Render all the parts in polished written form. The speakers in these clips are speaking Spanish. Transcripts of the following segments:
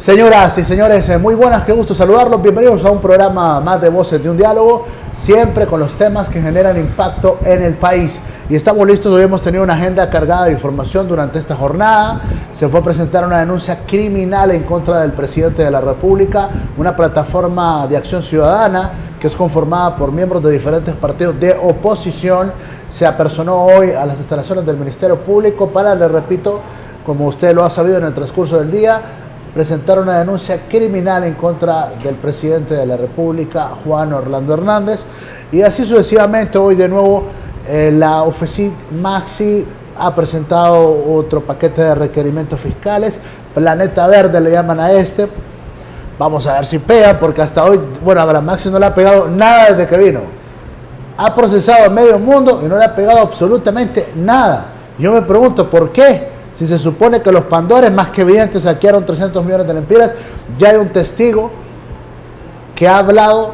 Señoras y señores, muy buenas, qué gusto saludarlos. Bienvenidos a un programa más de Voces de un Diálogo, siempre con los temas que generan impacto en el país. Y estamos listos, hoy hemos tenido una agenda cargada de información durante esta jornada. Se fue a presentar una denuncia criminal en contra del presidente de la República, una plataforma de acción ciudadana que es conformada por miembros de diferentes partidos de oposición. Se apersonó hoy a las instalaciones del Ministerio Público para, les repito, como usted lo ha sabido en el transcurso del día, presentar una denuncia criminal en contra del presidente de la República, Juan Orlando Hernández. Y así sucesivamente, hoy de nuevo la Oficina Maxi ha presentado otro paquete de requerimientos fiscales. Planeta Verde le llaman a este. Vamos a ver si pega, porque hasta hoy, bueno, a la Maxi no le ha pegado nada desde que vino. Ha procesado a medio mundo y no le ha pegado absolutamente nada. Yo me pregunto, ¿por qué? Si se supone que los pandores, más que evidentes, saquearon 300 millones de lempiras, ya hay un testigo que ha hablado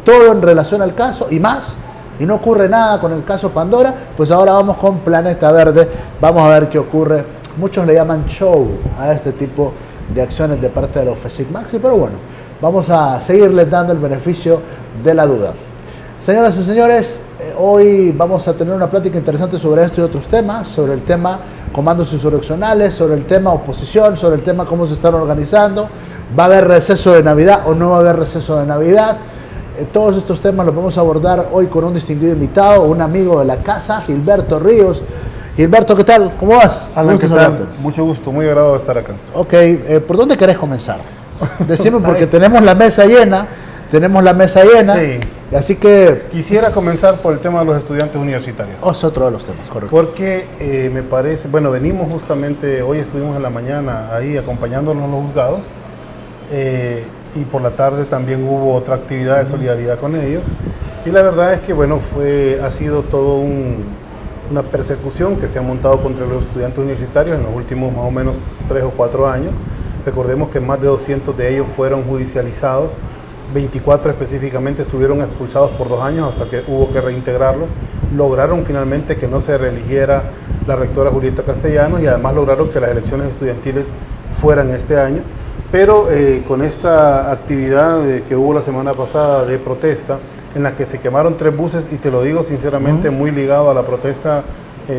todo en relación al caso y más, y no ocurre nada con el caso Pandora. Pues ahora vamos con Planeta Verde, vamos a ver qué ocurre. Muchos le llaman show a este tipo de acciones de parte de la Oficina Maxi, pero bueno, vamos a seguirles dando el beneficio de la duda. Señoras y señores, hoy vamos a tener una plática interesante sobre esto y otros temas, sobre el tema comandos insurreccionales, sobre el tema oposición, sobre el tema cómo se están organizando, va a haber receso de Navidad o no va a haber receso de Navidad. Todos estos temas los vamos a abordar hoy con un distinguido invitado, un amigo de la casa, Gilberto Ríos. Gilberto, ¿qué tal? ¿Cómo vas? Alan, ¿qué tal? Mucho gusto, muy agradado de estar acá. Ok, ¿por dónde querés comenzar? Decime, porque tenemos la mesa llena. Sí. Así que quisiera comenzar por el tema de los estudiantes universitarios. Es otro de los temas, correcto. Porque me parece, bueno, venimos justamente, hoy estuvimos en la mañana ahí acompañándonos en los juzgados, y por la tarde también hubo otra actividad de solidaridad con ellos. Y la verdad es que, bueno, ha sido todo una persecución que se ha montado contra los estudiantes universitarios en los últimos más o menos 3 o 4 años. Recordemos que más de 200 de ellos fueron judicializados. 24 específicamente estuvieron expulsados por 2 años hasta que hubo que reintegrarlos. Lograron finalmente que no se reeligiera la rectora Julieta Castellanos y además lograron que las elecciones estudiantiles fueran este año. Pero con esta actividad que hubo la semana pasada de protesta, en la que se quemaron 3 buses, y te lo digo sinceramente, muy ligado a la protesta,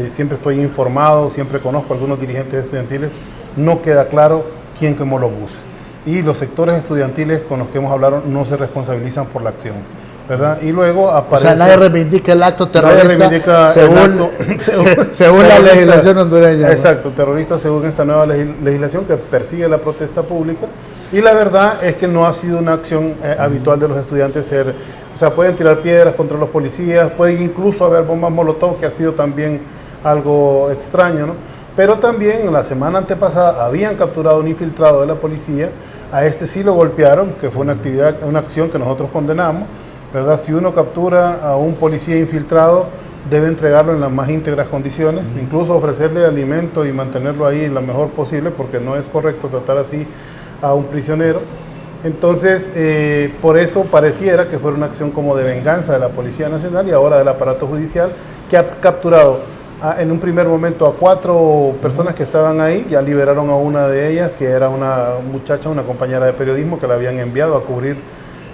siempre estoy informado, siempre conozco a algunos dirigentes estudiantiles, no queda claro quién quemó los buses. Y los sectores estudiantiles con los que hemos hablado no se responsabilizan por la acción, ¿verdad? Y luego aparece... O sea, nadie reivindica el acto terrorista según la legislación hondureña. Exacto, terrorista según esta nueva legislación que persigue la protesta pública. Y la verdad es que no ha sido una acción habitual de los estudiantes o sea, pueden tirar piedras contra los policías, pueden incluso haber bombas molotov, que ha sido también algo extraño, ¿no? Pero también la semana antepasada habían capturado a un infiltrado de la policía. A este sí lo golpearon, que fue una acción que nosotros condenamos, ¿verdad? Si uno captura a un policía infiltrado, debe entregarlo en las más íntegras condiciones, incluso ofrecerle alimento y mantenerlo ahí lo mejor posible, porque no es correcto tratar así a un prisionero. Entonces, por eso pareciera que fue una acción como de venganza de la Policía Nacional y ahora del aparato judicial, que ha capturado en un primer momento a 4 personas que estaban ahí. Ya liberaron a una de ellas, que era una muchacha, una compañera de periodismo que la habían enviado a cubrir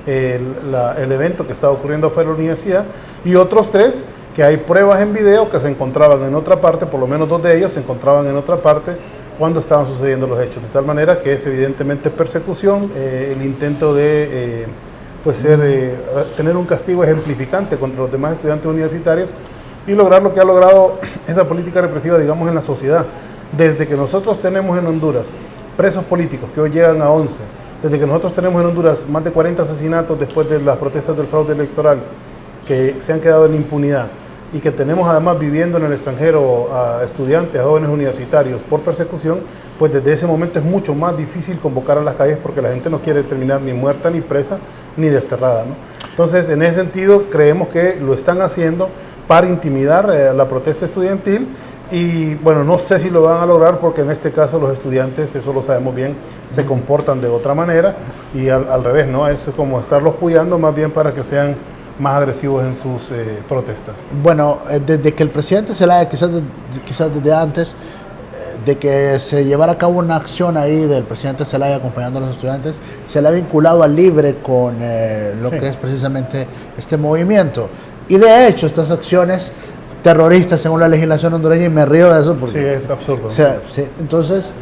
el evento que estaba ocurriendo afuera de la universidad, y otros 3 que hay pruebas en video que se encontraban en otra parte, por lo menos 2 de ellos se encontraban en otra parte cuando estaban sucediendo los hechos, de tal manera que es evidentemente persecución, el intento de tener un castigo ejemplificante contra los demás estudiantes universitarios y lograr lo que ha logrado esa política represiva, digamos, en la sociedad. Desde que nosotros tenemos en Honduras presos políticos que hoy llegan a 11, desde que nosotros tenemos en Honduras más de 40 asesinatos después de las protestas del fraude electoral que se han quedado en impunidad, y que tenemos además viviendo en el extranjero a estudiantes, a jóvenes universitarios por persecución, pues desde ese momento es mucho más difícil convocar a las calles, porque la gente no quiere terminar ni muerta, ni presa, ni desterrada, ¿no? Entonces, en ese sentido, creemos que lo están haciendo para intimidar la protesta estudiantil, y bueno, no sé si lo van a lograr, porque en este caso los estudiantes, eso lo sabemos bien, se comportan de otra manera, y al revés, ¿no? Es como estarlos puyando más bien para que sean más agresivos en sus protestas. Bueno, desde que el presidente Zelaya, quizás desde antes, de que se llevara a cabo una acción ahí del presidente Zelaya acompañando a los estudiantes, se le ha vinculado al Libre con lo que es precisamente este movimiento. Y de hecho, estas acciones terroristas según la legislación hondureña, y me río de eso porque... Sí, es absurdo. Entonces,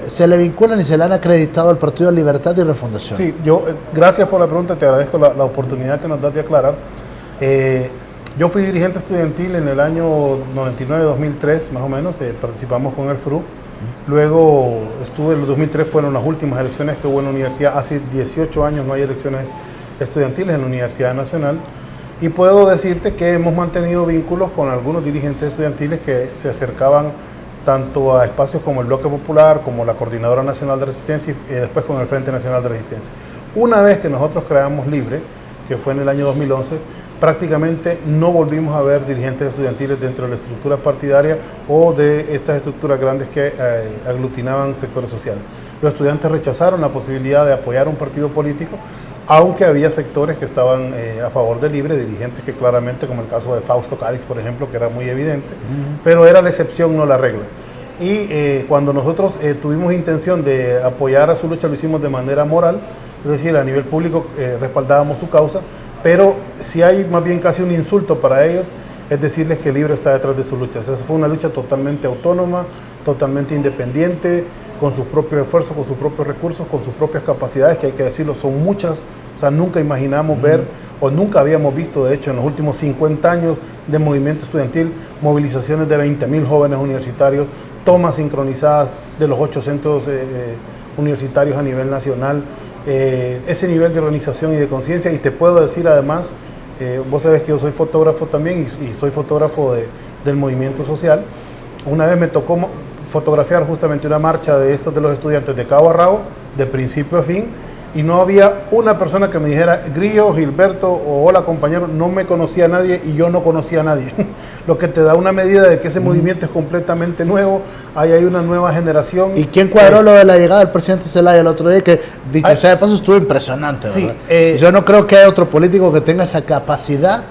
se le vinculan y se le han acreditado al Partido de Libertad y Refundación. Sí, gracias por la pregunta, te agradezco la oportunidad que nos das de aclarar. Yo fui dirigente estudiantil en el año 99-2003, más o menos, participamos con el FRU. Luego en el 2003 fueron las últimas elecciones que hubo en la universidad. Hace 18 años no hay elecciones estudiantiles en la Universidad Nacional. Y puedo decirte que hemos mantenido vínculos con algunos dirigentes estudiantiles que se acercaban tanto a espacios como el Bloque Popular, como la Coordinadora Nacional de Resistencia y después con el Frente Nacional de Resistencia. Una vez que nosotros creamos Libre, que fue en el año 2011, prácticamente no volvimos a ver dirigentes estudiantiles dentro de la estructura partidaria o de estas estructuras grandes que aglutinaban sectores sociales. Los estudiantes rechazaron la posibilidad de apoyar un partido político, aunque había sectores que estaban a favor de Libre, dirigentes que claramente, como el caso de Fausto Calix, por ejemplo, que era muy evidente, pero era la excepción, no la regla. Y cuando nosotros tuvimos intención de apoyar a su lucha, lo hicimos de manera moral, es decir, a nivel público respaldábamos su causa, pero si hay más bien casi un insulto para ellos, es decirles que Libre está detrás de su lucha. O sea, fue una lucha totalmente autónoma, totalmente independiente, con sus propios esfuerzos, con sus propios recursos, con sus propias capacidades, que hay que decirlo, son muchas. O sea, nunca imaginamos ver, o nunca habíamos visto, de hecho, en los últimos 50 años de movimiento estudiantil, movilizaciones de 20.000 jóvenes universitarios, tomas sincronizadas de los 8 centros universitarios a nivel nacional, ese nivel de organización y de conciencia. Y te puedo decir además, vos sabés que yo soy fotógrafo también y soy fotógrafo del movimiento social. Una vez me tocó fotografiar justamente una marcha de los estudiantes de cabo a rabo, de principio a fin, y no había una persona que me dijera Grillo, Gilberto o hola compañero. No me conocía a nadie y yo no conocía a nadie. Lo que te da una medida de que ese movimiento es completamente nuevo, hay una nueva generación. ¿Y quién cuadró lo de la llegada del presidente Zelaya el otro día? Que dicho sea de paso estuvo impresionante, sí, yo no creo que haya otro político que tenga esa capacidad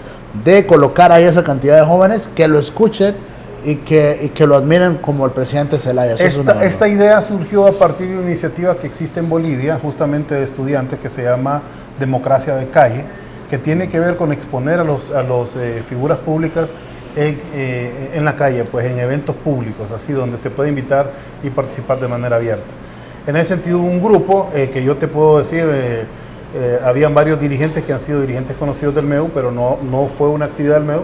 de colocar ahí esa cantidad de jóvenes que lo escuchen y que lo admiren como el presidente Zelaya. Esta idea surgió a partir de una iniciativa que existe en Bolivia, justamente de estudiantes, que se llama Democracia de Calle, que tiene que ver con exponer a los figuras públicas en la calle, pues en eventos públicos, así donde se puede invitar y participar de manera abierta. En ese sentido, un grupo que yo te puedo decir, habían varios dirigentes que han sido dirigentes conocidos del MEU, pero no fue una actividad del MEU.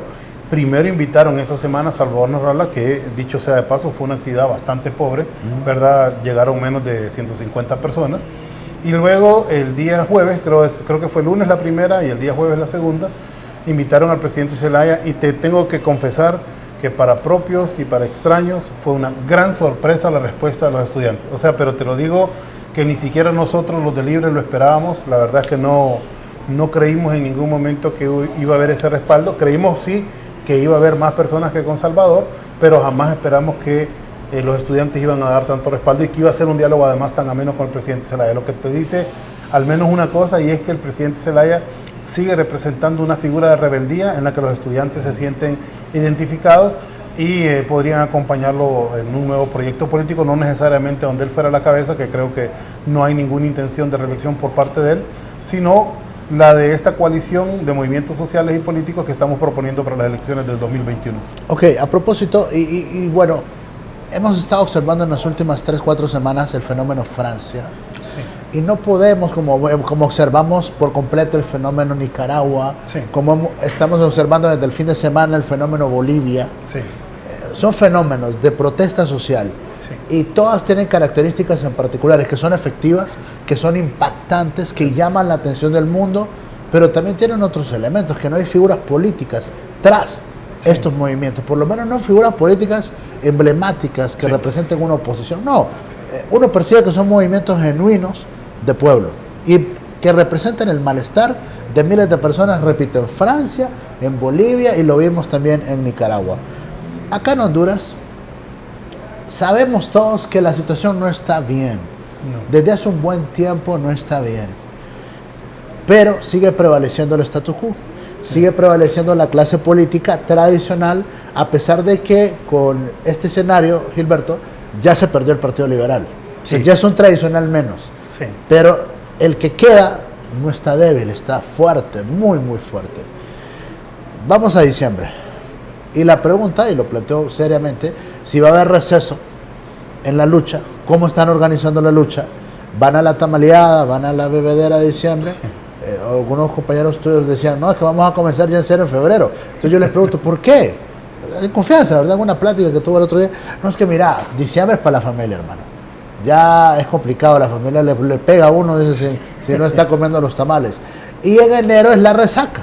Primero invitaron esa semana a Salvador Narrala, que dicho sea de paso fue una actividad bastante pobre, ¿verdad? Llegaron menos de 150 personas. Y luego el día jueves, creo que fue el lunes la primera y el día jueves la segunda, invitaron al presidente Zelaya, y te tengo que confesar que para propios y para extraños fue una gran sorpresa la respuesta de los estudiantes. O sea, pero te lo digo que ni siquiera nosotros los de Libre lo esperábamos. La verdad es que no creímos en ningún momento que iba a haber ese respaldo. Creímos sí que iba a haber más personas que con Salvador, pero jamás esperamos que los estudiantes iban a dar tanto respaldo y que iba a ser un diálogo además tan ameno con el presidente Zelaya. Lo que te dice al menos una cosa, y es que el presidente Zelaya sigue representando una figura de rebeldía en la que los estudiantes se sienten identificados y podrían acompañarlo en un nuevo proyecto político, no necesariamente donde él fuera la cabeza, que creo que no hay ninguna intención de reelección por parte de él, sino la de esta coalición de movimientos sociales y políticos que estamos proponiendo para las elecciones del 2021. Ok, a propósito, y bueno, hemos estado observando en las últimas 3-4 semanas el fenómeno Francia, sí, y no podemos, como observamos por completo el fenómeno Nicaragua, sí, como estamos observando desde el fin de semana el fenómeno Bolivia, sí, son fenómenos de protesta social. Y todas tienen características en particulares que son efectivas, que son impactantes, que llaman la atención del mundo, pero también tienen otros elementos, que no hay figuras políticas tras estos movimientos, por lo menos no figuras políticas emblemáticas que representen una oposición, no, uno percibe que son movimientos genuinos de pueblo y que representan el malestar de miles de personas, repito, en Francia, en Bolivia, y lo vimos también en Nicaragua. Acá en Honduras sabemos todos que la situación no está bien. No. Desde hace un buen tiempo no está bien. Pero sigue prevaleciendo el statu quo. Sigue prevaleciendo la clase política tradicional, a pesar de que con este escenario, Gilberto, ya se perdió el Partido Liberal. Sí. O sea, ya es un tradicional menos. Sí. Pero el que queda no está débil, está fuerte, muy, muy fuerte. Vamos a diciembre. Y la pregunta, y lo planteo seriamente, si va a haber receso en la lucha, cómo están organizando la lucha, van a la tamaleada, van a la bebedera de diciembre. Algunos compañeros tuyos decían, no, es que vamos a comenzar ya en serio en febrero. Entonces yo les pregunto, ¿por qué? Hay confianza, ¿verdad? En una plática que tuve el otro día. No, es que mira, diciembre es para la familia, hermano. Ya es complicado, la familia le pega a uno dice, si no está comiendo los tamales. Y en enero es la resaca,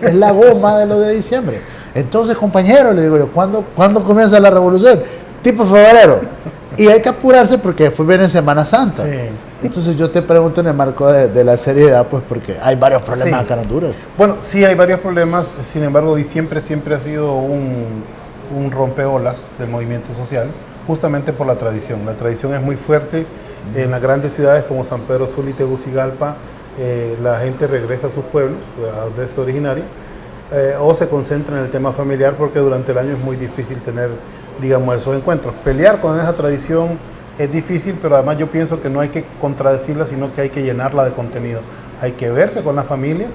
es la goma de lo de diciembre. Entonces, compañero, le digo yo, ¿cuándo comienza la revolución? Tipo febrero. Y hay que apurarse porque después viene Semana Santa. Sí. Entonces yo te pregunto en el marco de la seriedad, pues porque hay varios problemas acá en Honduras. Bueno, sí hay varios problemas, sin embargo, diciembre siempre ha sido un rompeolas del movimiento social, justamente por la tradición. La tradición es muy fuerte en las grandes ciudades como San Pedro Sula y Tegucigalpa. La gente regresa a sus pueblos, a donde es originaria, o se concentra en el tema familiar porque durante el año es muy difícil tener, digamos, esos encuentros. Pelear con esa tradición es difícil, pero además yo pienso que no hay que contradecirla, sino que hay que llenarla de contenido. Hay que verse con la familia,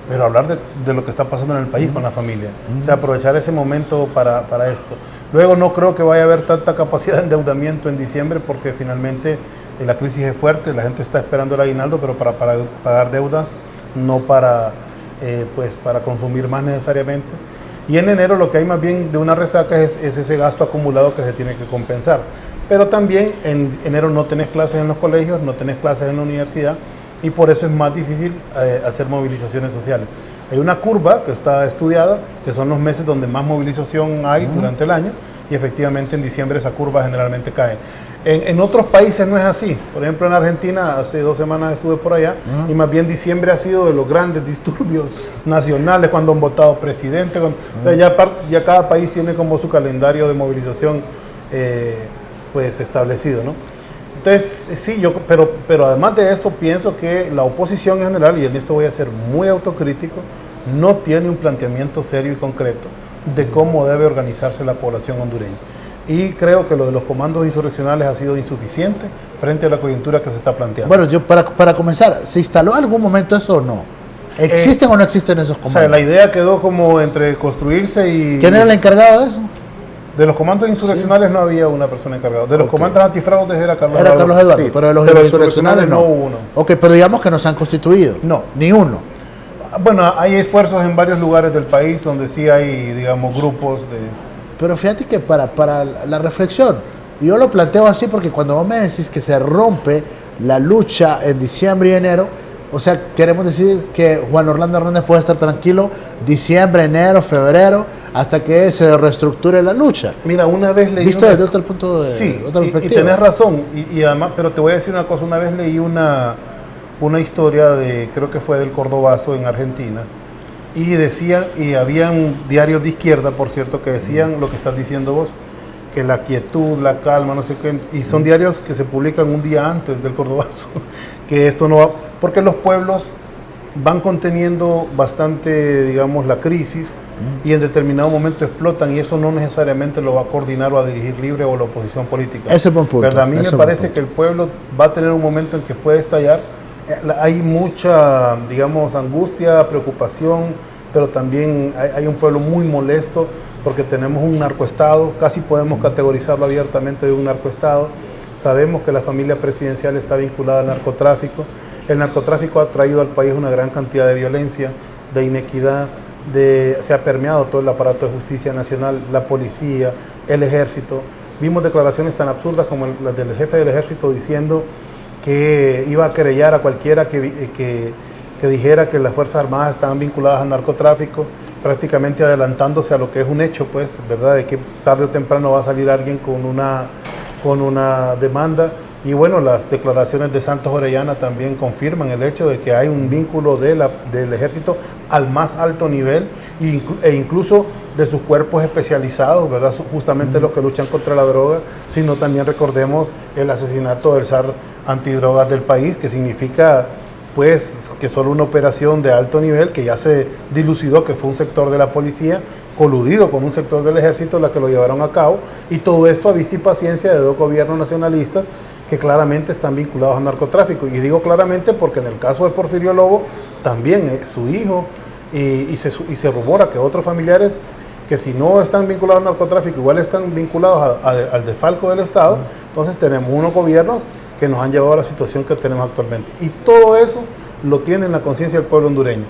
pero hablar de lo que está pasando en el país con la familia. O sea, aprovechar ese momento para esto. Luego no creo que vaya a haber tanta capacidad de endeudamiento en diciembre porque finalmente la crisis es fuerte, la gente está esperando el aguinaldo, pero para pagar deudas, no para consumir más necesariamente. Y en enero lo que hay más bien de una resaca es ese gasto acumulado que se tiene que compensar. Pero también en enero no tenés clases en los colegios, no tenés clases en la universidad y por eso es más difícil hacer movilizaciones sociales. Hay una curva que está estudiada, que son los meses donde más movilización hay durante el año y efectivamente en diciembre esa curva generalmente cae. En otros países no es así. Por ejemplo, en Argentina, hace 2 semanas estuve por allá y más bien diciembre ha sido de los grandes disturbios nacionales cuando han votado presidente. O sea, ya cada país tiene como su calendario de movilización pues establecido, ¿no? Entonces, sí, pero además de esto pienso que la oposición en general, y en esto voy a ser muy autocrítico, no tiene un planteamiento serio y concreto de cómo debe organizarse la población hondureña. Y creo que lo de los comandos insurreccionales ha sido insuficiente frente a la coyuntura que se está planteando. Bueno, yo para comenzar, ¿se instaló en algún momento eso o no? ¿Existen o no existen esos comandos? O sea, la idea quedó como entre construirse y... ¿Quién era el encargado de eso? De los comandos insurreccionales no había una persona encargada. De los comandos antifraudes era Carlos Era Eduardo. Carlos Eduardo, Sí, pero de los insurreccionales no hubo uno. Ok, pero digamos que no se han constituido. No. Ni uno. Bueno, hay esfuerzos en varios lugares del país donde sí hay, digamos, grupos de... Pero fíjate que para la reflexión, yo lo planteo así porque cuando vos me decís que se rompe la lucha en diciembre y enero, o sea, queremos decir que Juan Orlando Hernández puede estar tranquilo diciembre, enero, febrero, hasta que se reestructure la lucha. Mira, una vez leí... Visto desde otro punto de sí, otra perspectiva. Y tenés razón, y además, pero te voy a decir una cosa, una vez leí una historia de, creo que fue del Cordobazo en Argentina, y decían, y habían diarios de izquierda, por cierto, que decían lo que estás diciendo vos, que la quietud, la calma, no sé qué, y son diarios que se publican un día antes del Cordobazo, que esto no va, porque los pueblos van conteniendo bastante, digamos, la crisis, y en determinado momento explotan, y eso no necesariamente lo va a coordinar o a dirigir libre o la oposición política. Ese es buen punto. ¿Verdad? A mí me parece que el pueblo va a tener un momento en que puede estallar. Hay mucha, digamos, angustia, preocupación, pero también hay un pueblo muy molesto porque tenemos un narcoestado, casi podemos categorizarlo abiertamente de un narcoestado. Sabemos que la familia presidencial está vinculada al narcotráfico. El narcotráfico ha traído al país una gran cantidad de violencia, de inequidad, se ha permeado todo el aparato de justicia nacional, la policía, el ejército. Vimos declaraciones tan absurdas como las del jefe del ejército diciendo que iba a querellar a cualquiera que dijera que las Fuerzas Armadas estaban vinculadas al narcotráfico, prácticamente adelantándose a lo que es un hecho, pues, ¿verdad? De que tarde o temprano va a salir alguien con una demanda. Y bueno, las declaraciones de Santos Orellana también confirman el hecho de que hay un vínculo del ejército al más alto nivel e incluso de sus cuerpos especializados, ¿verdad? Justamente los que luchan contra la droga, sino también recordemos el asesinato del zar antidrogas del país, que significa pues que solo una operación de alto nivel, que ya se dilucidó que fue un sector de la policía, coludido con un sector del ejército la que lo llevaron a cabo, y todo esto a vista y paciencia de dos gobiernos nacionalistas que claramente están vinculados al narcotráfico. Y digo claramente porque en el caso de Porfirio Lobo, también su hijo, y se rumora que otros familiares que si no están vinculados al narcotráfico, igual están vinculados al desfalco del Estado. Entonces tenemos unos gobiernos que nos han llevado a la situación que tenemos actualmente. Y todo eso lo tiene en la conciencia del pueblo hondureño.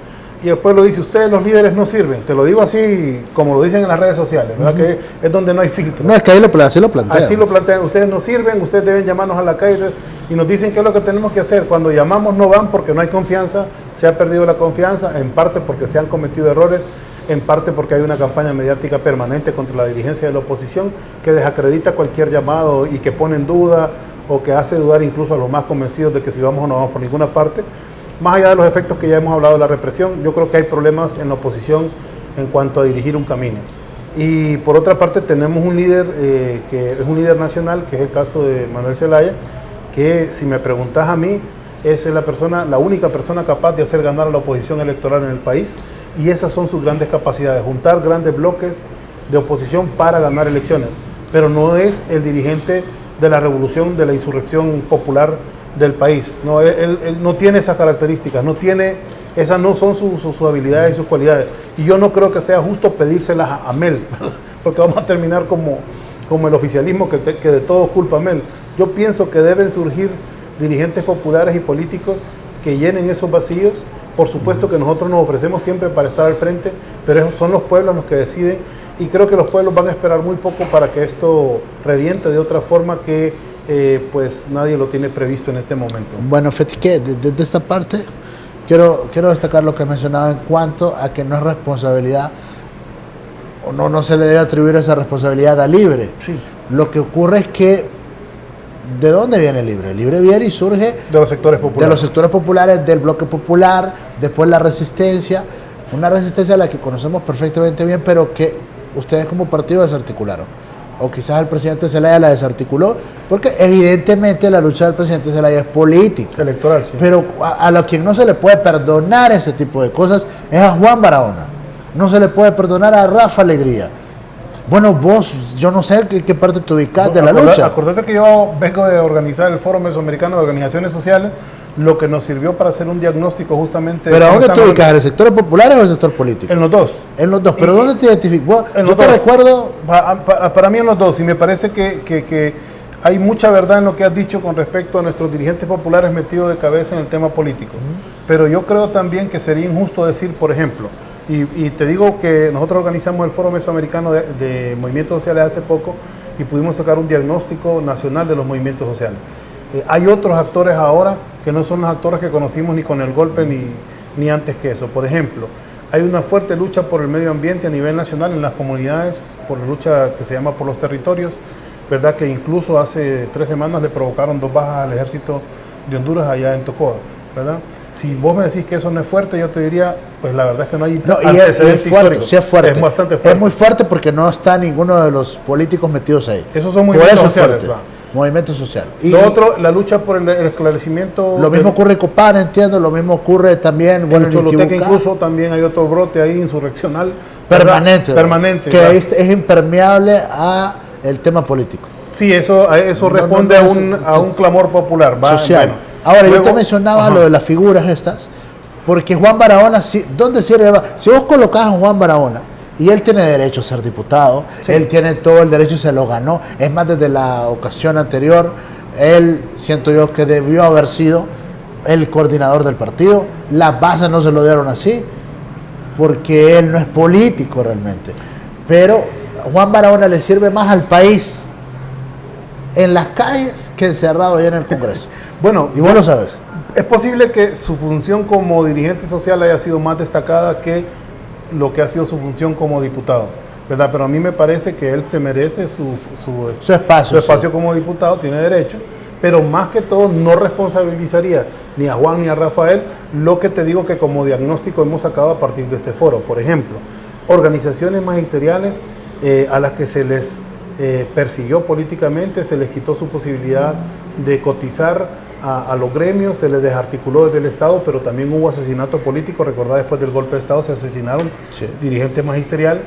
Y el pueblo dice, ustedes los líderes no sirven. Te lo digo así, como lo dicen en las redes sociales, ¿verdad? Que es donde no hay filtro. No, es que ahí así lo plantean. Así lo plantean. Ustedes no sirven, ustedes deben llamarnos a la calle y nos dicen qué es lo que tenemos que hacer. Cuando llamamos no van porque no hay confianza, se ha perdido la confianza, en parte porque se han cometido errores, en parte porque hay una campaña mediática permanente contra la dirigencia de la oposición que desacredita cualquier llamado y que pone en duda o que hace dudar incluso a los más convencidos de que si vamos o no vamos por ninguna parte. Más allá de los efectos que ya hemos hablado de la represión, yo creo que hay problemas en la oposición en cuanto a dirigir un camino. Y por otra parte tenemos un líder que es un líder nacional, que es el caso de Manuel Zelaya, que si me preguntas a mí, es la única persona capaz de hacer ganar a la oposición electoral en el país, y esas son sus grandes capacidades, juntar grandes bloques de oposición para ganar elecciones, pero no es el dirigente de la revolución, de la insurrección popular del país. No, él no tiene esas características, esas no son sus habilidades y sus cualidades. Y yo no creo que sea justo pedírselas a Mel, porque vamos a terminar como el oficialismo que de todo culpa a Mel. Yo pienso que deben surgir dirigentes populares y políticos que llenen esos vacíos. Por supuesto que nosotros nos ofrecemos siempre para estar al frente, pero son los pueblos los que deciden, y creo que los pueblos van a esperar muy poco para que esto reviente de otra forma que pues nadie lo tiene previsto en este momento. Bueno, Fetique, desde esta parte quiero destacar lo que he mencionado en cuanto a que no es responsabilidad, o no se le debe atribuir esa responsabilidad a Libre. Sí. Lo que ocurre es que, ¿de dónde viene Libre? Libre viene y surge de los sectores populares. De los sectores populares, del bloque popular, después la resistencia, una resistencia a la que conocemos perfectamente bien, pero que ustedes como partido desarticularon. O quizás el presidente Zelaya la desarticuló, porque evidentemente la lucha del presidente Zelaya es política. Electoral, sí. Pero a quien no se le puede perdonar ese tipo de cosas es a Juan Barahona. No se le puede perdonar a Rafa Alegría. Bueno, vos, yo no sé qué parte te ubicás de la lucha. Acordate que yo vengo de organizar el Foro Mesoamericano de Organizaciones Sociales, lo que nos sirvió para hacer un diagnóstico justamente... ¿Pero a dónde te ubicas? ¿En el sector popular o en el sector político? En los dos. En los dos, pero ¿dónde te identificas? Yo te recuerdo... Para mí en los dos, y me parece que hay mucha verdad en lo que has dicho con respecto a nuestros dirigentes populares metidos de cabeza en el tema político. Pero yo creo también que sería injusto decir, por ejemplo, y te digo que nosotros organizamos el Foro Mesoamericano de Movimientos Sociales hace poco y pudimos sacar un diagnóstico nacional de los movimientos sociales. Hay otros actores ahora que no son los actores que conocimos ni con el golpe ni antes que eso. Por ejemplo, hay una fuerte lucha por el medio ambiente a nivel nacional en las comunidades, por la lucha que se llama por los territorios, ¿verdad? Que incluso hace 3 semanas le provocaron 2 bajas al ejército de Honduras allá en Tocoa, ¿verdad? Si vos me decís que eso no es fuerte, yo te diría, pues la verdad es que no hay antecedente histórico. Sí es fuerte. Es bastante fuerte. Es muy fuerte porque no está ninguno de los políticos metidos ahí. Esos son movimientos sociales. Movimiento social. Y lo otro, la lucha por el esclarecimiento. Lo mismo ocurre en Copán, entiendo, lo mismo ocurre también en Choluteca, incluso también hay otro brote ahí insurreccional. Permanente. Que es impermeable a el tema político. Sí, eso responde a un clamor popular. Social. Bueno, ahora, luego, yo te mencionaba lo de las figuras estas, porque Juan Barahona, ¿dónde sirve? Si vos colocás a Juan Barahona, y él tiene derecho a ser diputado, sí. Él tiene todo el derecho y se lo ganó. Es más, desde la ocasión anterior, él, siento yo, que debió haber sido el coordinador del partido. Las bases no se lo dieron así, porque él no es político realmente. Pero Juan Barahona le sirve más al país en las calles que encerrado allá en el Congreso. Bueno, y vos lo sabes. Es posible que su función como dirigente social haya sido más destacada que lo que ha sido su función como diputado, ¿verdad? Pero a mí me parece que él se merece su espacio como diputado, tiene derecho, pero más que todo no responsabilizaría ni a Juan ni a Rafael. Lo que te digo que como diagnóstico hemos sacado a partir de este foro, por ejemplo, organizaciones magisteriales a las que se les persiguió políticamente, se les quitó su posibilidad de cotizar a los gremios, se les desarticuló desde el Estado, pero también hubo asesinato político. Recordad, después del golpe de Estado se asesinaron dirigentes magisteriales.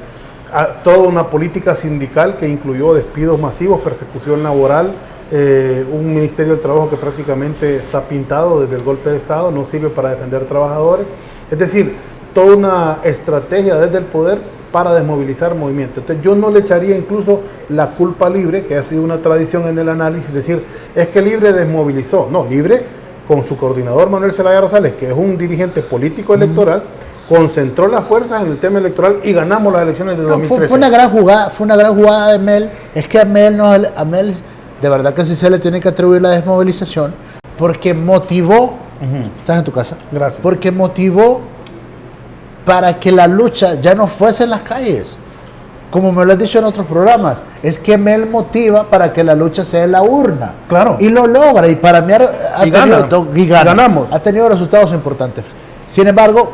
toda una política sindical que incluyó despidos masivos, persecución laboral, un Ministerio del Trabajo que prácticamente está pintado desde el golpe de Estado, no sirve para defender trabajadores. Es decir, toda una estrategia desde el poder para desmovilizar movimientos. Entonces yo no le echaría incluso la culpa a Libre, que ha sido una tradición en el análisis, decir, es que Libre desmovilizó. No, Libre, con su coordinador Manuel Zelaya Rosales, que es un dirigente político electoral, concentró las fuerzas en el tema electoral y ganamos las elecciones de 2013. Fue una gran jugada de Mel. Es que a Mel de verdad que sí se le tiene que atribuir la desmovilización, porque motivó, estás en tu casa, gracias, porque motivó para que la lucha ya no fuese en las calles, como me lo has dicho en otros programas. Es que Mel motiva para que la lucha sea en la urna, claro, y lo logra, y para mí ganamos, ha tenido resultados importantes. Sin embargo,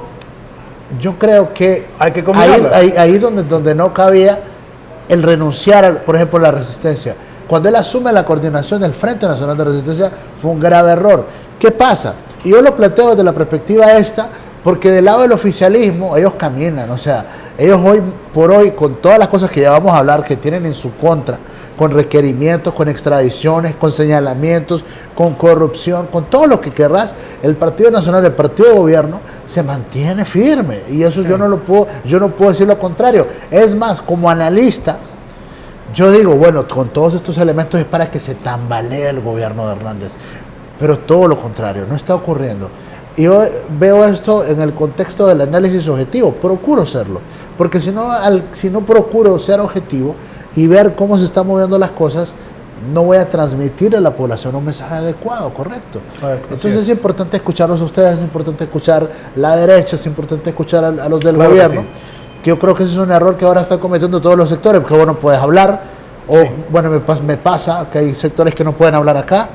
yo creo que hay que ahí donde no cabía el renunciar, por ejemplo, a la resistencia. Cuando él asume la coordinación del Frente Nacional de Resistencia, fue un grave error. ¿Qué pasa? Y yo lo planteo desde la perspectiva esta, porque del lado del oficialismo ellos caminan, o sea, ellos hoy por hoy, con todas las cosas que ya vamos a hablar que tienen en su contra, con requerimientos, con extradiciones, con señalamientos, con corrupción, con todo lo que querrás, el Partido Nacional, el partido de gobierno, se mantiene firme, y eso sí. yo no puedo decir lo contrario. Es más, como analista, yo digo, bueno, con todos estos elementos es para que se tambalee el gobierno de Hernández, pero todo lo contrario, no está ocurriendo. Y yo veo esto en el contexto del análisis objetivo, procuro serlo, porque si no procuro ser objetivo y ver cómo se están moviendo las cosas, no voy a transmitir a la población un mensaje adecuado, correcto. Entonces es importante escucharlos a ustedes, es importante escuchar la derecha, es importante escuchar a los del gobierno, que yo creo que ese es un error que ahora están cometiendo todos los sectores, porque bueno, puedes hablar, o bueno, me pasa que hay sectores que no pueden hablar acá,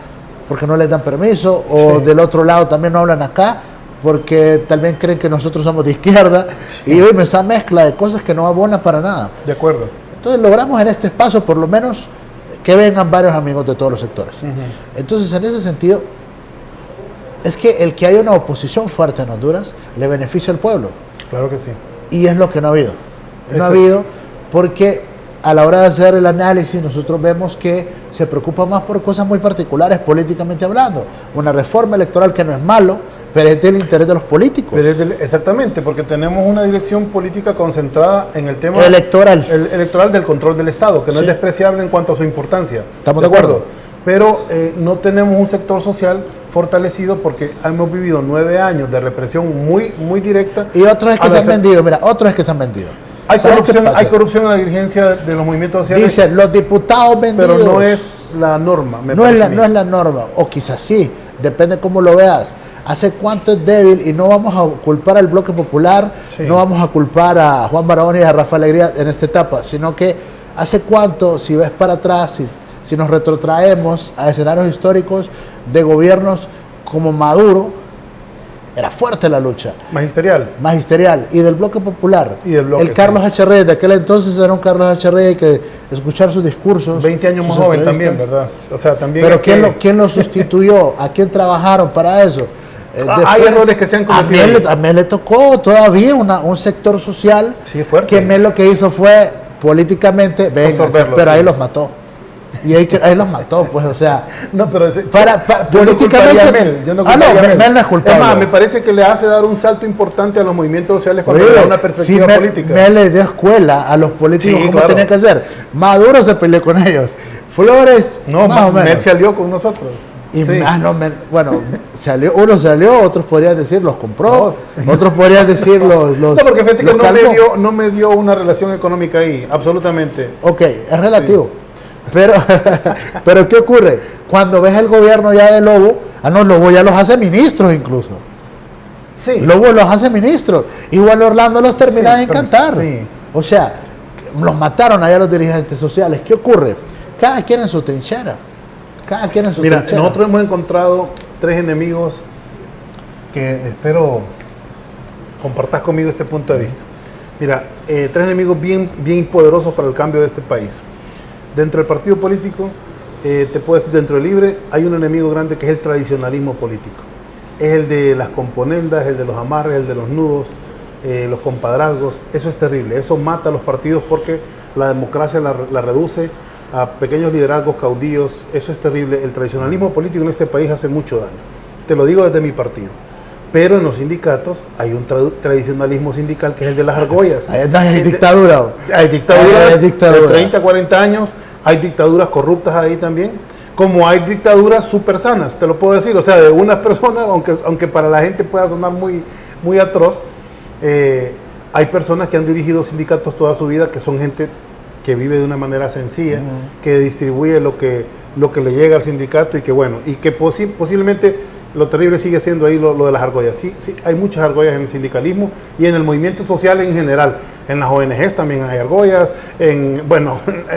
porque no les dan permiso, o del otro lado también no hablan acá, porque también creen que nosotros somos de izquierda, y hoy esa mezcla de cosas que no abonan para nada. De acuerdo. Entonces logramos en este espacio, por lo menos, que vengan varios amigos de todos los sectores. Entonces, en ese sentido, es que el que haya una oposición fuerte en Honduras le beneficia al pueblo. Claro que sí. Y es lo que no ha habido. No ha habido porque a la hora de hacer el análisis nosotros vemos que se preocupa más por cosas muy particulares políticamente hablando. Una reforma electoral que no es malo, pero es del interés de los políticos. Exactamente, porque tenemos una dirección política concentrada en el tema electoral del control del Estado, que no es despreciable en cuanto a su importancia. Estamos de acuerdo. Pero no tenemos un sector social fortalecido porque hemos vivido 9 años de represión muy directa. Y otros es que se han vendido, otros es que se han vendido. Hay corrupción en la dirigencia de los movimientos sociales. Dicen los diputados vendidos. Pero no es la norma. No es la norma, o quizás sí, depende cómo lo veas. ¿Hace cuánto es débil? Y no vamos a culpar al Bloque Popular, no vamos a culpar a Juan Barahona y a Rafael Alegría en esta etapa, sino que hace cuánto, si ves para atrás, si nos retrotraemos a escenarios históricos de gobiernos como Maduro, era fuerte la lucha. Magisterial. Y del Bloque Popular. El Carlos H. Reyes, de aquel entonces era un Carlos H. Reyes que escuchar sus discursos. 20 años más joven también, ¿verdad? O sea, también. Pero ¿quién lo sustituyó? ¿A quién trabajaron para eso? Hay errores que se han cometido. A mí le tocó todavía un sector social que Mel lo que hizo fue políticamente, pero ahí los mató. Y ahí los mató, pues, o sea. No, pero políticamente. Yo no Mel no es culpable. Es más, me parece que le hace dar un salto importante a los movimientos sociales cuando le da una perspectiva política. Mel le dio escuela a los políticos como tenía que hacer. Maduro se peleó con ellos. Flores, no, más o menos. Mel se alió con nosotros. Y uno salió, otros podrían decir los compró, otros podrían decir los no, porque fíjate que no me dio una relación económica ahí, absolutamente. Ok, es relativo. Pero ¿qué ocurre? Cuando ves el gobierno ya de Lobo, Lobo ya los hace ministros incluso. Sí. Lobo los hace ministros. Igual Orlando los termina de encantar. O sea, los mataron allá los dirigentes sociales. ¿Qué ocurre? Cada quien en su trinchera. Mira, nosotros hemos encontrado 3 enemigos que espero compartas conmigo este punto de vista. Mira, 3 enemigos bien poderosos para el cambio de este país. Dentro del partido político, te puedo decir, dentro del Libre, hay un enemigo grande que es el tradicionalismo político. Es el de las componendas, el de los amarres, el de los nudos. los compadrazgos, eso es terrible, eso mata a los partidos porque la democracia la reduce a pequeños liderazgos caudillos, eso es terrible. El tradicionalismo político en este país hace mucho daño, te lo digo desde mi partido. Pero en los sindicatos hay un tradicionalismo sindical que es el de las argollas. Hay dictadura. Hay dictaduras de 30, 40 años, hay dictaduras corruptas ahí también, como hay dictaduras súper sanas, te lo puedo decir, o sea, de unas personas, aunque para la gente pueda sonar muy, muy atroz, hay personas que han dirigido sindicatos toda su vida, que son gente que vive de una manera sencilla, que distribuye lo que le llega al sindicato y que bueno, y que posiblemente lo terrible sigue siendo ahí lo de las argollas. Sí, hay muchas argollas en el sindicalismo y en el movimiento social en general. En las ONGs también hay argollas,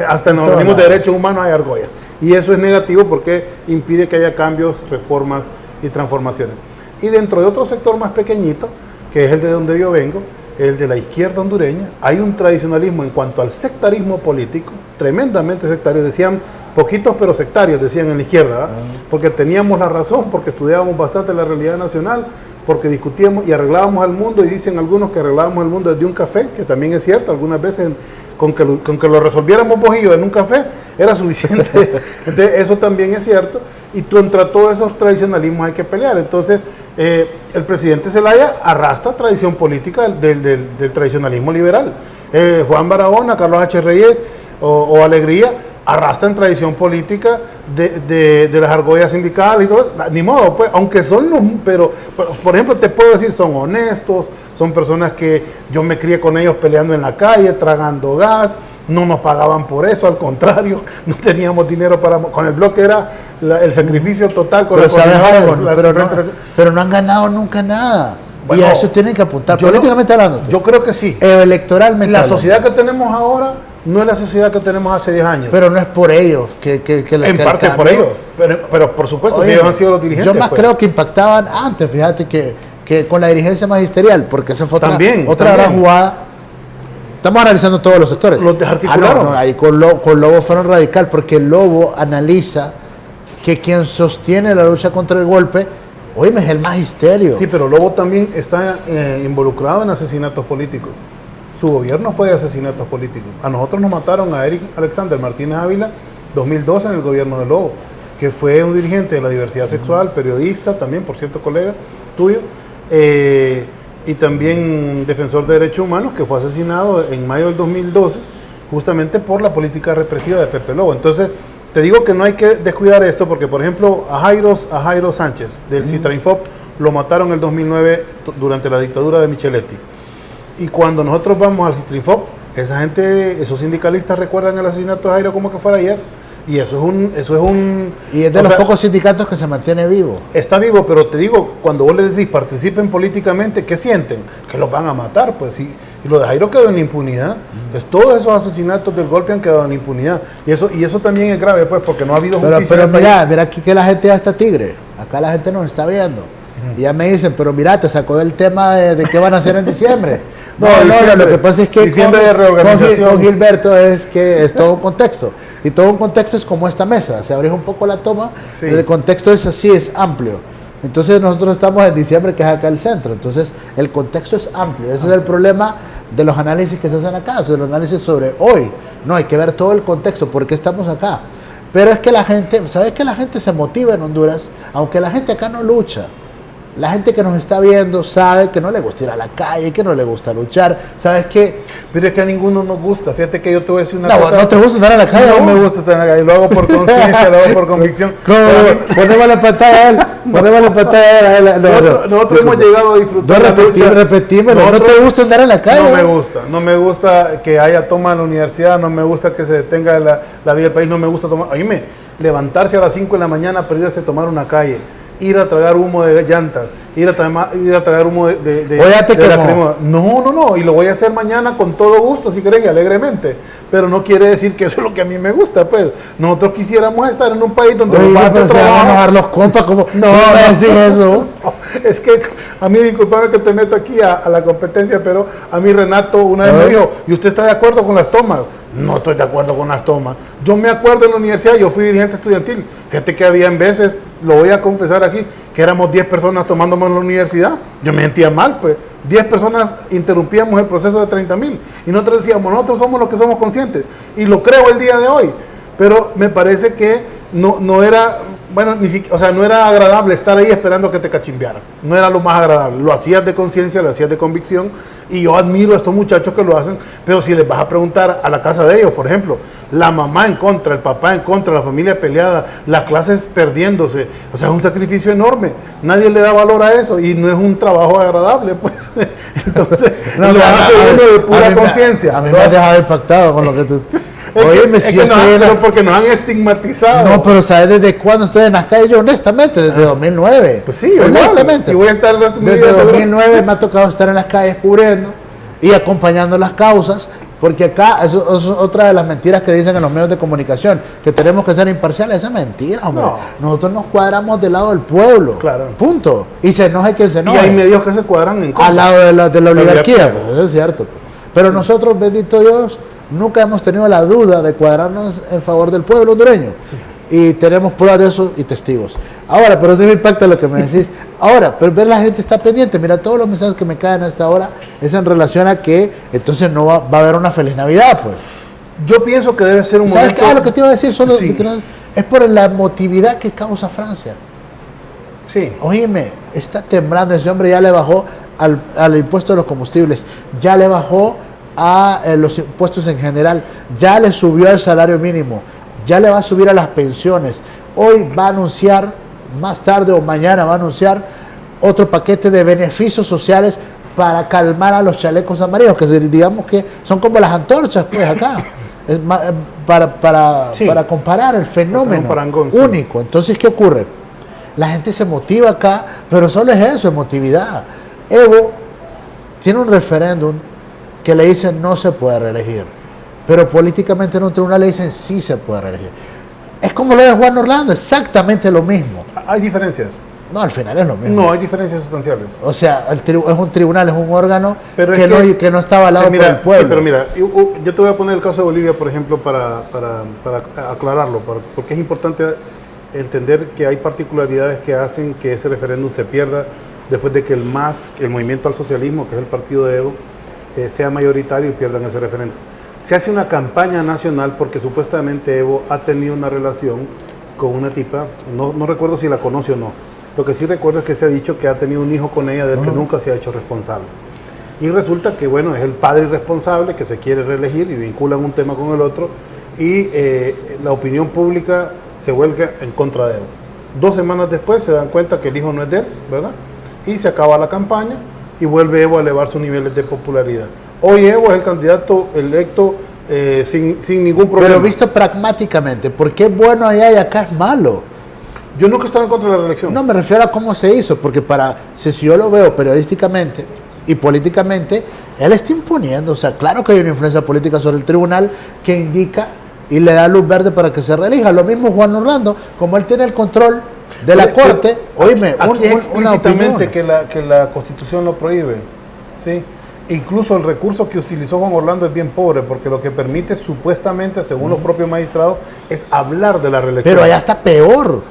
hasta en los organismos de derechos humanos hay argollas. Y eso es negativo porque impide que haya cambios, reformas y transformaciones. Y dentro de otro sector más pequeñito, que es el de donde yo vengo, el de la izquierda hondureña, hay un tradicionalismo en cuanto al sectarismo político, tremendamente sectario, decían poquitos pero sectarios, decían en la izquierda, ¿verdad? Porque teníamos la razón, porque estudiábamos bastante la realidad nacional, porque discutíamos y arreglábamos el mundo, y dicen algunos que arreglábamos el mundo desde un café, que también es cierto, algunas veces con que lo resolviéramos vos y yo en un café, era suficiente. Entonces, eso también es cierto, y contra todos esos tradicionalismos hay que pelear. Entonces, el presidente Zelaya arrastra tradición política del tradicionalismo liberal. Juan Barahona, Carlos H. Reyes o Alegría arrastran tradición política de las argollas sindicales y todo, ni modo, pues, aunque son pero por ejemplo te puedo decir, son honestos, son personas que yo me crié con ellos peleando en la calle, tragando gas, no nos pagaban por eso, al contrario, no teníamos dinero con el bloque era el sacrificio total con pero no han ganado nunca nada. Bueno, y a eso tienen que apuntar, políticamente hablando. Yo creo que sí. Electoralmente la sociedad que tenemos ahora no es la sociedad que tenemos hace 10 años. Pero no es por ellos en parte por ellos, pero por supuesto, si ellos han sido los dirigentes. Yo más creo que impactaban antes, fíjate, que con la dirigencia magisterial, porque esa fue otra gran jugada. Estamos analizando todos los sectores. Los desarticularon. Ahí con Lobo fueron radical, porque el Lobo analiza que quien sostiene la lucha contra el golpe, oíme, es el magisterio. Sí, pero Lobo también está involucrado en asesinatos políticos. Su gobierno fue de asesinatos políticos. A nosotros nos mataron a Eric Alexander Martínez Ávila, 2012, en el gobierno de Lobo, que fue un dirigente de la diversidad sexual, periodista también, por cierto, colega tuyo, y también defensor de derechos humanos, que fue asesinado en mayo del 2012, justamente por la política represiva de Pepe Lobo. Entonces, te digo que no hay que descuidar esto, porque, por ejemplo, a Jairo Sánchez, del Citrainfop, lo mataron en el 2009 durante la dictadura de Micheletti. Y cuando nosotros vamos al Citrainfop, esa gente, esos sindicalistas recuerdan el asesinato de Jairo como que fuera ayer. Y eso es un... Y es de los pocos sindicatos que se mantiene vivo. Está vivo, pero te digo, cuando vos les decís participen políticamente, ¿qué sienten? Que los van a matar, pues sí. Y lo de Jairo quedó en impunidad. Pues todos esos asesinatos del golpe han quedado en impunidad. Y eso también es grave, pues, porque no ha habido justicia. Pero mira aquí que la gente ya está tigre. Acá la gente nos está viendo. Y ya me dicen, pero mira, te sacó el tema de qué van a hacer en diciembre. No, lo que pasa es que de reorganización. Con Gilberto es todo un contexto. Y todo un contexto es como esta mesa. Se abre un poco la toma, sí. El contexto es así, es amplio. Entonces nosotros estamos en diciembre, que es acá el centro. Entonces el contexto es amplio. Ese es el problema de los análisis que se hacen acá, de los análisis sobre hoy. No, hay que ver todo el contexto, por qué estamos acá. Pero es que la gente, ¿sabes que la gente se motiva en Honduras? Aunque la gente acá no lucha. La gente que nos está viendo sabe que no le gusta ir a la calle, que no le gusta luchar. ¿Sabes qué? Pero es que a ninguno nos gusta. Fíjate que yo te voy a decir una cosa. ¿No te gusta estar en la calle? No me gusta estar en la calle. Lo hago por conciencia, lo hago por convicción. Ponemos la pantalla a él. Ponemos la pantalla a él. Nosotros hemos llegado a disfrutar la lucha. Repetímelo. ¿No te gusta andar en la calle? No me gusta que haya toma en la universidad. No me gusta que se detenga la vida del país. No me gusta tomar. Oíme, levantarse a las 5 de la mañana para irse a tomar una calle. Ir a tragar humo de llantas, ir a tragar humo de la No, y lo voy a hacer mañana con todo gusto, si querés, y alegremente, pero no quiere decir que eso es lo que a mí me gusta, pues. Nosotros quisiéramos estar en un país donde se van a enojar los compas, como no decir eso. Es que a mí, disculpame que te meto aquí a la competencia, pero a mí Renato una vez me dijo, ¿y usted está de acuerdo con las tomas? No estoy de acuerdo con las tomas. Yo me acuerdo en la universidad, yo fui dirigente estudiantil. Fíjate que había en veces, lo voy a confesar aquí, que éramos 10 personas tomándonos en la universidad, yo me sentía mal, pues 10 personas interrumpíamos el proceso de 30,000 y nosotros decíamos, nosotros somos los que somos conscientes, y lo creo el día de hoy, pero me parece que no era, bueno, o sea, no era agradable estar ahí esperando que te cachimbearan, no era lo más agradable, lo hacías de conciencia, lo hacías de convicción, y yo admiro a estos muchachos que lo hacen, pero si les vas a preguntar a la casa de ellos, por ejemplo, la mamá en contra, el papá en contra, la familia peleada, las clases perdiéndose, o sea, es un sacrificio enorme, nadie le da valor a eso, y no es un trabajo agradable, pues, entonces, no, lo hace uno de pura conciencia. A mí me has dejado impactado con lo que tú... Oye, si yo estoy porque nos han estigmatizado. No, pero ¿sabes desde cuándo estoy en las calles? Yo honestamente, desde 2009. Pues sí, honestamente. Y voy a estar desde 2009 me ha tocado estar en las calles cubriendo y acompañando las causas, porque acá, eso es otra de las mentiras que dicen en los medios de comunicación, que tenemos que ser imparciales. Esa es mentira, hombre. No. Nosotros nos cuadramos del lado del pueblo. Claro. Punto. Y se enoje quien se enoje. Y hay medios que se cuadran en contra. Al lado de la oligarquía, pues, eso es cierto. Pero nosotros, bendito Dios, nunca hemos tenido la duda de cuadrarnos en favor del pueblo hondureño. Sí. Y tenemos pruebas de eso y testigos. Ahora, pero eso me impacta lo que me decís. Ahora, pero ver la gente está pendiente. Mira, todos los mensajes que me caen a esta hora es en relación a que entonces no va a haber una feliz Navidad, pues. Yo pienso que debe ser un momento... ¿Sabes qué? Lo que te iba a decir solo sí. Es por la emotividad que causa Francia. Sí. Óyeme, está temblando. Ese hombre ya le bajó al impuesto de los combustibles. Ya le bajó a los impuestos en general, ya le subió el salario mínimo, ya le va a subir a las pensiones. Hoy va a anunciar, más tarde o mañana va a anunciar otro paquete de beneficios sociales para calmar a los chalecos amarillos, que digamos que son como las antorchas, pues acá. Es para comparar el fenómeno único. Entonces, ¿qué ocurre? La gente se motiva acá, pero solo es eso, emotividad. Evo tiene un referéndum que le dicen no se puede reelegir, pero políticamente en un tribunal le dicen sí se puede reelegir. Es como lo de Juan Orlando, exactamente lo mismo. ¿Hay diferencias? No, al final es lo mismo. No, hay diferencias sustanciales. O sea, es un tribunal, es un órgano que no está avalado por el pueblo. Sí, pero mira, yo te voy a poner el caso de Bolivia, por ejemplo, para aclararlo, porque es importante entender que hay particularidades que hacen que ese referéndum se pierda después de que el movimiento al socialismo, que es el partido de Evo, sea mayoritario y pierdan ese referéndum. Se hace una campaña nacional porque supuestamente Evo ha tenido una relación con una tipa, no recuerdo si la conoce o no. Lo que sí recuerdo es que se ha dicho que ha tenido un hijo con ella del que nunca se ha hecho responsable. Y resulta que, bueno, es el padre irresponsable que se quiere reelegir y vinculan un tema con el otro y la opinión pública se vuelca en contra de Evo. 2 semanas después se dan cuenta que el hijo no es de él, ¿verdad? Y se acaba la campaña y vuelve Evo a elevar sus niveles de popularidad. Hoy Evo es el candidato electo sin ningún problema. Pero visto pragmáticamente, ¿por qué es bueno allá y acá es malo? Yo nunca estaba en contra de la reelección. No, me refiero a cómo se hizo, porque si yo lo veo periodísticamente y políticamente, él está imponiendo, o sea, claro que hay una influencia política sobre el tribunal que indica y le da luz verde para que se reelija. Lo mismo Juan Orlando, como él tiene el control de la Corte, oíme, aquí explícitamente que la Constitución lo prohíbe, ¿sí? Incluso el recurso que utilizó Juan Orlando es bien pobre, porque lo que permite supuestamente, según los propios magistrados, es hablar de la reelección. Pero allá está peor.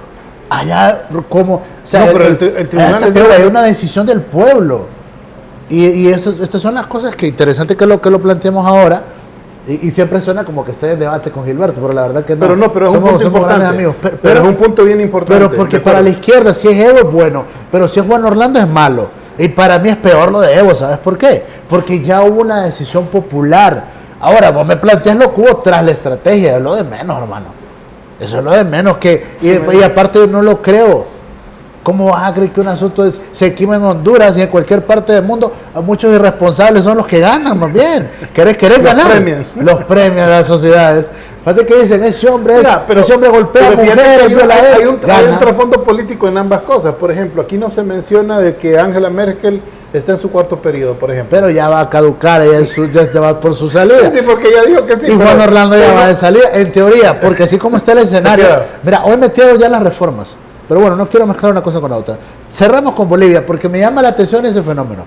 Allá, como... O sea, no, pero el tribunal está peor, hay una decisión del pueblo. Y estas son las cosas que interesante que lo planteemos ahora. Y siempre suena como que estoy en debate con Gilberto, pero la verdad que no. Pero es un punto importante. Amigos. Pero es un punto bien importante. Pero porque para la izquierda, si es Evo es bueno, pero si es Juan Orlando es malo. Y para mí es peor lo de Evo, ¿sabes por qué? Porque ya hubo una decisión popular. Ahora, vos me planteas lo que hubo tras la estrategia, es lo de menos, hermano. Eso es lo de menos que... Y aparte yo no lo creo. ¿Cómo vas a creer que un asunto se quema en Honduras y en cualquier parte del mundo? A muchos irresponsables son los que ganan, más bien. ¿Querés ganar? Los premios de las sociedades. Fíjate que dicen, ese hombre golpea a mujeres, hay un trasfondo político en ambas cosas. Por ejemplo, aquí no se menciona de que Angela Merkel está en su 4º periodo, por ejemplo. Pero ya va a caducar, ya va por su salida. Sí, porque ella dijo que sí. Y Juan Orlando ya va de salida, en teoría, porque así como está el escenario. Mira, hoy metieron ya las reformas. Pero bueno, no quiero mezclar una cosa con la otra. Cerramos con Bolivia, porque me llama la atención ese fenómeno.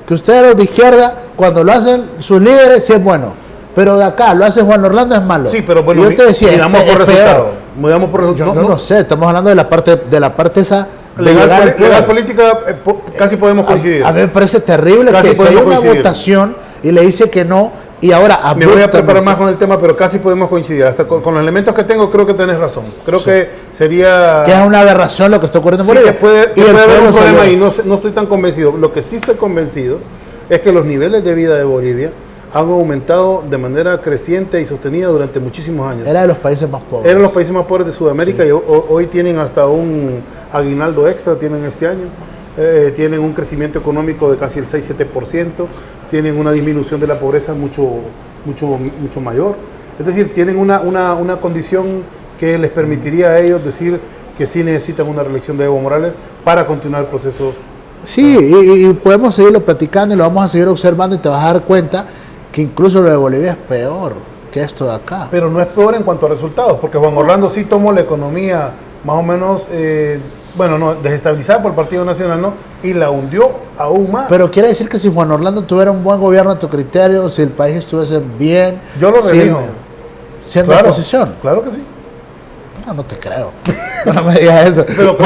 Que ustedes los de izquierda, cuando lo hacen sus líderes, sí es bueno. Pero de acá, lo hace Juan Orlando, es malo. Sí, pero bueno, y yo te decía, miramos por resultado. Yo no sé, estamos hablando de la parte esa Legal política, casi podemos coincidir. A mí me parece terrible casi que se haya una coincidir. Votación y le dice que no, y ahora me voy a preparar más con el tema, pero casi podemos coincidir. Hasta con los elementos que tengo, creo que tenés razón. Creo que sería... Que es una aberración lo que está ocurriendo sí, por ahí. Que puede haber un problema y no estoy tan convencido. Lo que sí estoy convencido es que los niveles de vida de Bolivia han aumentado de manera creciente y sostenida durante muchísimos años. Era de los países más pobres. Eran los países más pobres de Sudamérica, sí. Y hoy tienen hasta un aguinaldo extra, tienen este año. Tienen un crecimiento económico de casi el 6-7%, tienen una disminución de la pobreza mucho mayor. Es decir, tienen una condición que les permitiría a ellos decir que sí necesitan una reelección de Evo Morales para continuar el proceso. Sí, y podemos seguirlo platicando y lo vamos a seguir observando y te vas a dar cuenta que incluso lo de Bolivia es peor que esto de acá. Pero no es peor en cuanto a resultados, porque Juan Orlando sí tomó la economía más o menos, desestabilizada por el Partido Nacional, ¿no? Y la hundió aún más. Pero quiere decir que si Juan Orlando tuviera un buen gobierno a tu criterio, si el país estuviese bien, yo lo relijo. Siendo oposición. Claro que sí. No te creo. No me digas eso. Pero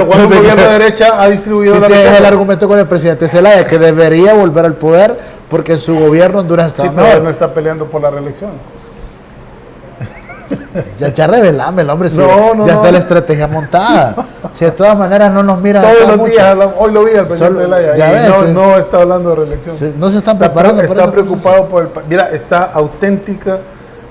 cuando un gobierno de derecha ha distribuido la riqueza. Es el argumento con el presidente Zelaya, que debería volver al poder porque en su gobierno Honduras está mejor. Pero no está peleando por la reelección. Ya revelame el hombre, ya está la estrategia montada. Si de todas maneras no nos miran todos los días, hoy lo vi al presidente Zelaya y no está hablando de reelección. No se están preparando. Está preocupado por el país. Mira, está auténtica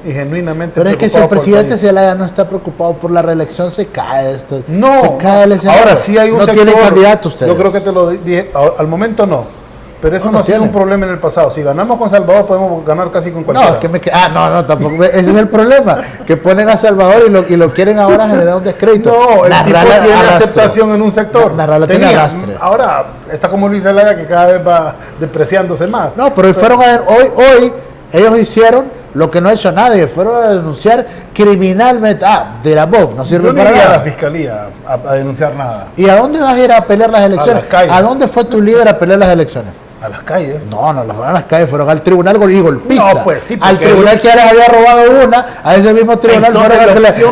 y genuinamente. Pero es que si el presidente Zelaya no está preocupado por la reelección, se cae esto. No, se cae el escenario. Ahora sí hay un no sector. No tiene candidato ustedes. Yo creo que te lo dije. Al momento no. Pero eso no ha sido un problema en el pasado. Si ganamos con Salvador, podemos ganar casi con cualquiera. No, es que tampoco. Ese es el problema. Que ponen a Salvador y lo quieren ahora generar un descrédito. No, el tipo tiene aceptación en un sector. Tiene arrastre. Ahora está como Luis Zelaya, que cada vez va depreciándose más. No, pero fueron a ver, hoy ellos hicieron lo que no ha hecho nadie, fueron a denunciar criminalmente. De la BOC, no sirve para nada. Yo no iría a la fiscalía a denunciar nada. ¿Y a dónde vas a ir a pelear las elecciones? ¿A dónde fue tu líder a pelear las elecciones? A las calles. No fueron a las calles, fueron al tribunal y golpista. No, pues sí. Al tribunal que ya les había robado una, a ese mismo tribunal fueron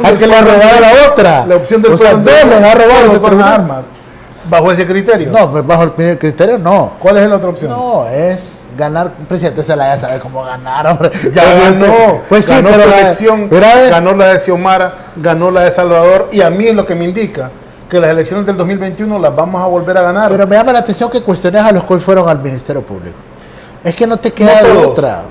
al que le robaba la otra. La opción del pueblo les ha robado con armas. ¿Bajo ese criterio? No, pues bajo el criterio no. ¿Cuál es la otra opción? No, es ganar. El presidente Zelaya sabe cómo ganar, hombre. Ya ganó. Pues sí, ganó pero su elección, ganó la de Xiomara, ganó la de Salvador, y a mí es lo que me indica que las elecciones del 2021 las vamos a volver a ganar. Pero me llama la atención que cuestiones a los que hoy fueron al Ministerio Público. Es que no te queda de otra.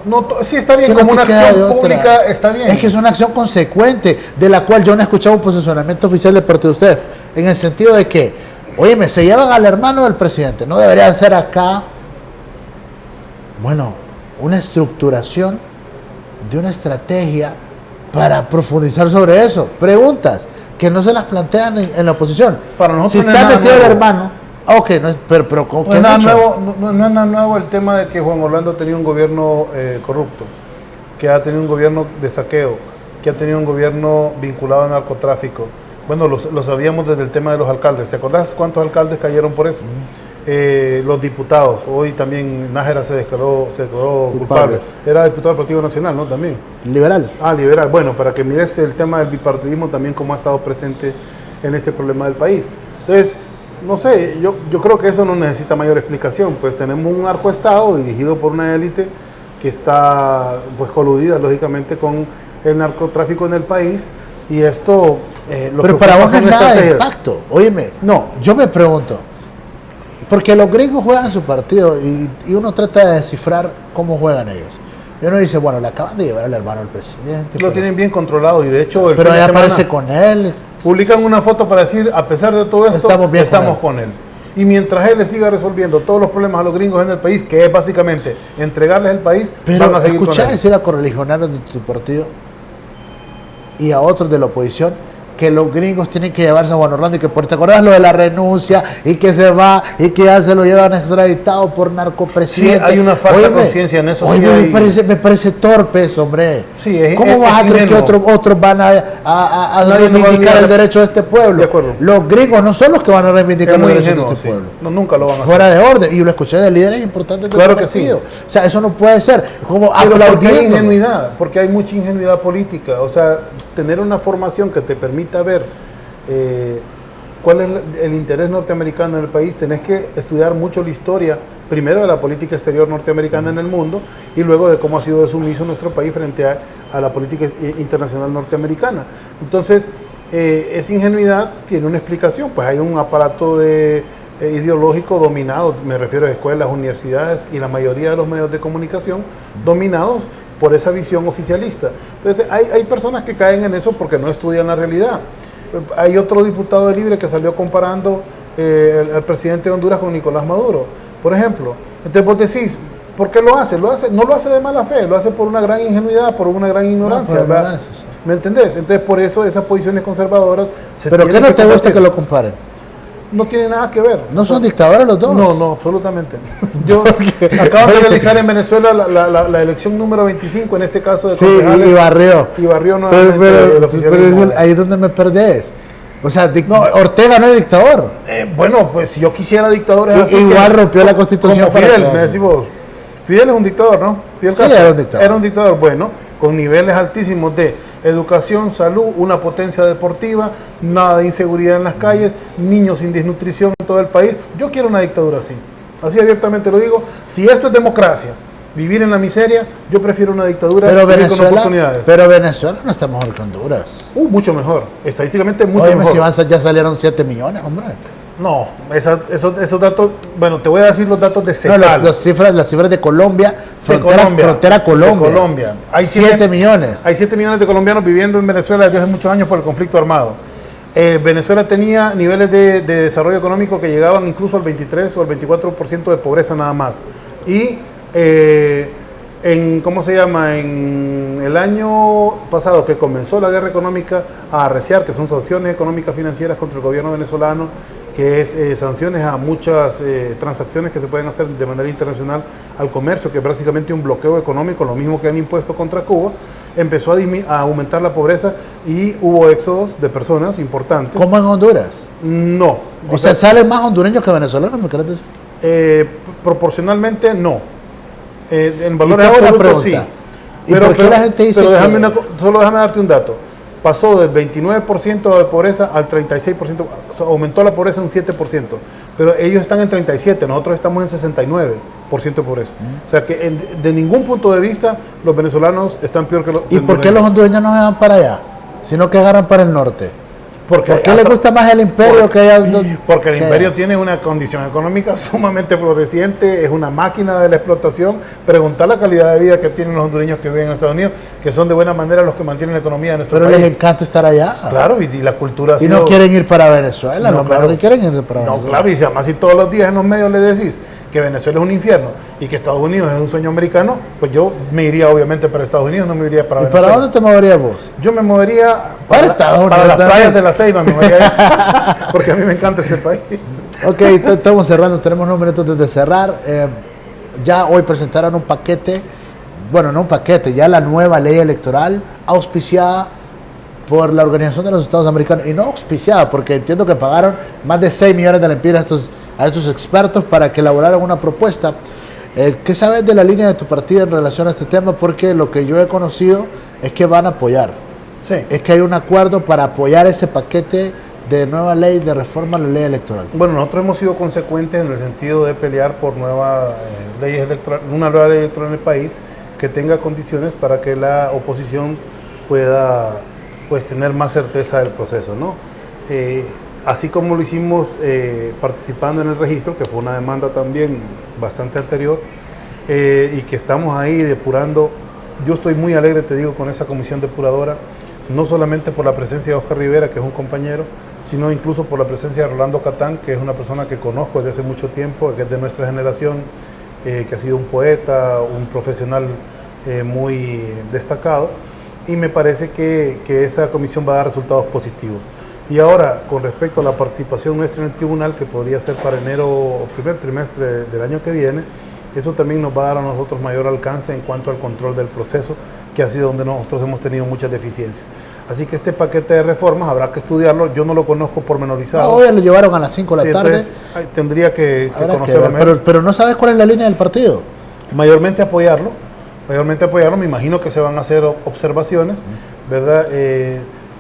Sí, está bien, como una acción pública está bien. Es que es una acción consecuente, de la cual yo no he escuchado un posicionamiento oficial del partido de ustedes, en el sentido de que, oye, se llevan al hermano del presidente, no debería ser acá, bueno, una estructuración de una estrategia para profundizar sobre eso. Preguntas que no se las plantean en la oposición. Para nosotros si está metido el hermano, ok, no es, pero ¿cómo no es nada nuevo, no es nada nuevo el tema de que Juan Orlando ha tenido un gobierno corrupto, que ha tenido un gobierno de saqueo, que ha tenido un gobierno vinculado al narcotráfico. Bueno, lo sabíamos desde el tema de los alcaldes. ¿Te acordás cuántos alcaldes cayeron por eso? Los diputados, hoy también Nájera se declaró culpable. Era diputado del Partido Nacional, ¿no? También. Liberal. Liberal. Bueno, para que mires el tema del bipartidismo también como ha estado presente en este problema del país. Entonces, no sé, yo creo que eso no necesita mayor explicación. Pues tenemos un arcoestado dirigido por una élite que está pues coludida lógicamente con el narcotráfico en el país, y esto... pero para vos no es nada de impacto. Óyeme, no, yo me pregunto, porque los gringos juegan su partido y uno trata de descifrar cómo juegan ellos. Y uno dice, bueno, le acaban de llevar al hermano del presidente. Lo tienen bien controlado, y de hecho pero ahí aparece con él. Publican una foto para decir, a pesar de todo esto, estamos con él. Y mientras él le siga resolviendo todos los problemas a los gringos en el país, que es básicamente entregarles el país, pero van a seguir escuchá decir a correligionarios de tu partido y a otros de la oposición que los gringos tienen que llevarse a Juan Orlando, y que te acordás lo de la renuncia y que se va y que ya se lo llevan extraditado por narcopresidente. Sí, hay una falsa conciencia en eso. Me parece torpe eso, hombre. Sí, ¿Cómo vas a creer que otros van a reivindicar el derecho de este pueblo? De acuerdo. Los gringos no son los que van a reivindicar los derechos de este pueblo. No, nunca lo van a hacer. Fuera de orden. Y lo escuché de líderes importantes del partido. O sea, eso no puede ser. Como porque hay ingenuidad, porque hay mucha ingenuidad política. O sea, tener una formación que te permita ver cuál es el interés norteamericano en el país, tenés que estudiar mucho la historia, primero de la política exterior norteamericana en el mundo y luego de cómo ha sido de sumiso nuestro país frente a la política internacional norteamericana. Entonces, esa ingenuidad tiene una explicación, pues hay un aparato ideológico dominado, me refiero a escuelas, universidades y la mayoría de los medios de comunicación dominados por esa visión oficialista. Entonces hay personas que caen en eso porque no estudian la realidad. Hay otro diputado de Libre que salió comparando al presidente de Honduras con Nicolás Maduro, por ejemplo. Entonces vos decís, ¿por qué lo hace? No lo hace de mala fe, lo hace por una gran ingenuidad, por una gran ignorancia. No, ¿me entendés? Entonces por eso esas posiciones conservadoras se ¿Pero qué no te gusta que lo comparen? No tiene nada que ver. ¿No son dictadores los dos? No, absolutamente. Yo acabo de realizar en Venezuela la elección número 25, en este caso de concejales. Sí, y barrió nuevamente pero ahí es donde me perdés. O sea, Ortega no es dictador. Bueno, pues si yo quisiera dictadores así. Igual rompió la Constitución. Como Fidel, me decís vos. Fidel es un dictador, ¿no? Fidel Castro era un dictador. Era un dictador, bueno, con niveles altísimos de educación, salud, una potencia deportiva, nada de inseguridad en las calles, niños sin desnutrición en todo el país. Yo quiero una dictadura así. Así abiertamente lo digo. Si esto es democracia, vivir en la miseria, yo prefiero una dictadura con oportunidades. Pero Venezuela no está mejor que Honduras. Mucho mejor. Estadísticamente mucho mejor. Si ya salieron 7 millones, hombre. No, esos datos, bueno, te voy a decir los datos de CEPAL. No, las cifras de Colombia, frontera Colombia. De Colombia. Hay 7 millones. Hay 7 millones de colombianos viviendo en Venezuela desde hace muchos años por el conflicto armado. Venezuela tenía niveles de desarrollo económico que llegaban incluso al 23 o al 24% de pobreza nada más. Y en el año pasado que comenzó la guerra económica a arreciar, que son sanciones económicas financieras contra el gobierno venezolano, que es sanciones a muchas transacciones que se pueden hacer de manera internacional al comercio, que es básicamente un bloqueo económico, lo mismo que han impuesto contra Cuba, empezó a aumentar la pobreza y hubo éxodos de personas importantes. ¿Como en Honduras? No. O sea, ¿salen más hondureños que venezolanos, me querés decir? Proporcionalmente no. En valores absolutos absolutos sí. Pero la gente dice solo déjame darte un dato. Pasó del 29% de pobreza al 36%, o sea, aumentó la pobreza un 7%, pero ellos están en 37%, nosotros estamos en 69% de pobreza. O sea que de ningún punto de vista los venezolanos están peor que los hondureños. ¿Y por qué los hondureños no se van para allá, sino que agarran para el norte? ¿Por qué les gusta más el imperio que allá? Porque el imperio tiene una condición económica sumamente floreciente, es una máquina de la explotación. Preguntar la calidad de vida que tienen los hondureños que viven en Estados Unidos, que son de buena manera los que mantienen la economía de nuestro país. Pero les encanta estar allá. Claro, y la cultura... Y no quieren ir para Venezuela, no, claro que quieren irse para Venezuela. No, claro, y además si todos los días en los medios le decís que Venezuela es un infierno y que Estados Unidos es un sueño americano, pues yo me iría obviamente para Estados Unidos, no me iría para Venezuela. ¿Y para dónde te moverías vos? Yo me movería para Estados Unidos, para las playas de la Ceiba, me movería porque a mí me encanta este país. Ok, estamos cerrando, tenemos unos minutos antes de cerrar. Ya hoy presentaron un paquete, bueno, no un paquete, ya la nueva ley electoral auspiciada por la Organización de los Estados Americanos, y no auspiciada porque entiendo que pagaron más de 6 millones de lempiras a estos expertos para que elaboraran una propuesta. ¿Qué sabes de la línea de tu partido en relación a este tema? Porque lo que yo he conocido es que van a apoyar. Sí. Es que hay un acuerdo para apoyar ese paquete de nueva ley de reforma a la ley electoral. Bueno, nosotros hemos sido consecuentes en el sentido de pelear por nuevas leyes electorales, una nueva ley electoral en el país que tenga condiciones para que la oposición pueda pues tener más certeza del proceso, ¿no? Así como lo hicimos participando en el registro, que fue una demanda también bastante anterior, y que estamos ahí depurando. Yo estoy muy alegre, te digo, con esa comisión depuradora, no solamente por la presencia de Oscar Rivera, que es un compañero, sino incluso por la presencia de Rolando Catán, que es una persona que conozco desde hace mucho tiempo, que es de nuestra generación, que ha sido un poeta, un profesional muy destacado, y me parece que esa comisión va a dar resultados positivos. Y ahora, con respecto a la participación nuestra en el tribunal, que podría ser para enero o primer trimestre del año que viene, eso también nos va a dar a nosotros mayor alcance en cuanto al control del proceso, que ha sido donde nosotros hemos tenido muchas deficiencias. Así que este paquete de reformas habrá que estudiarlo, yo no lo conozco pormenorizado. No, hoy lo llevaron a las 5 de la tarde. Entonces, tendría que conocerlo. Pero no sabes cuál es la línea del partido. Mayormente apoyarlo, me imagino que se van a hacer observaciones, ¿verdad?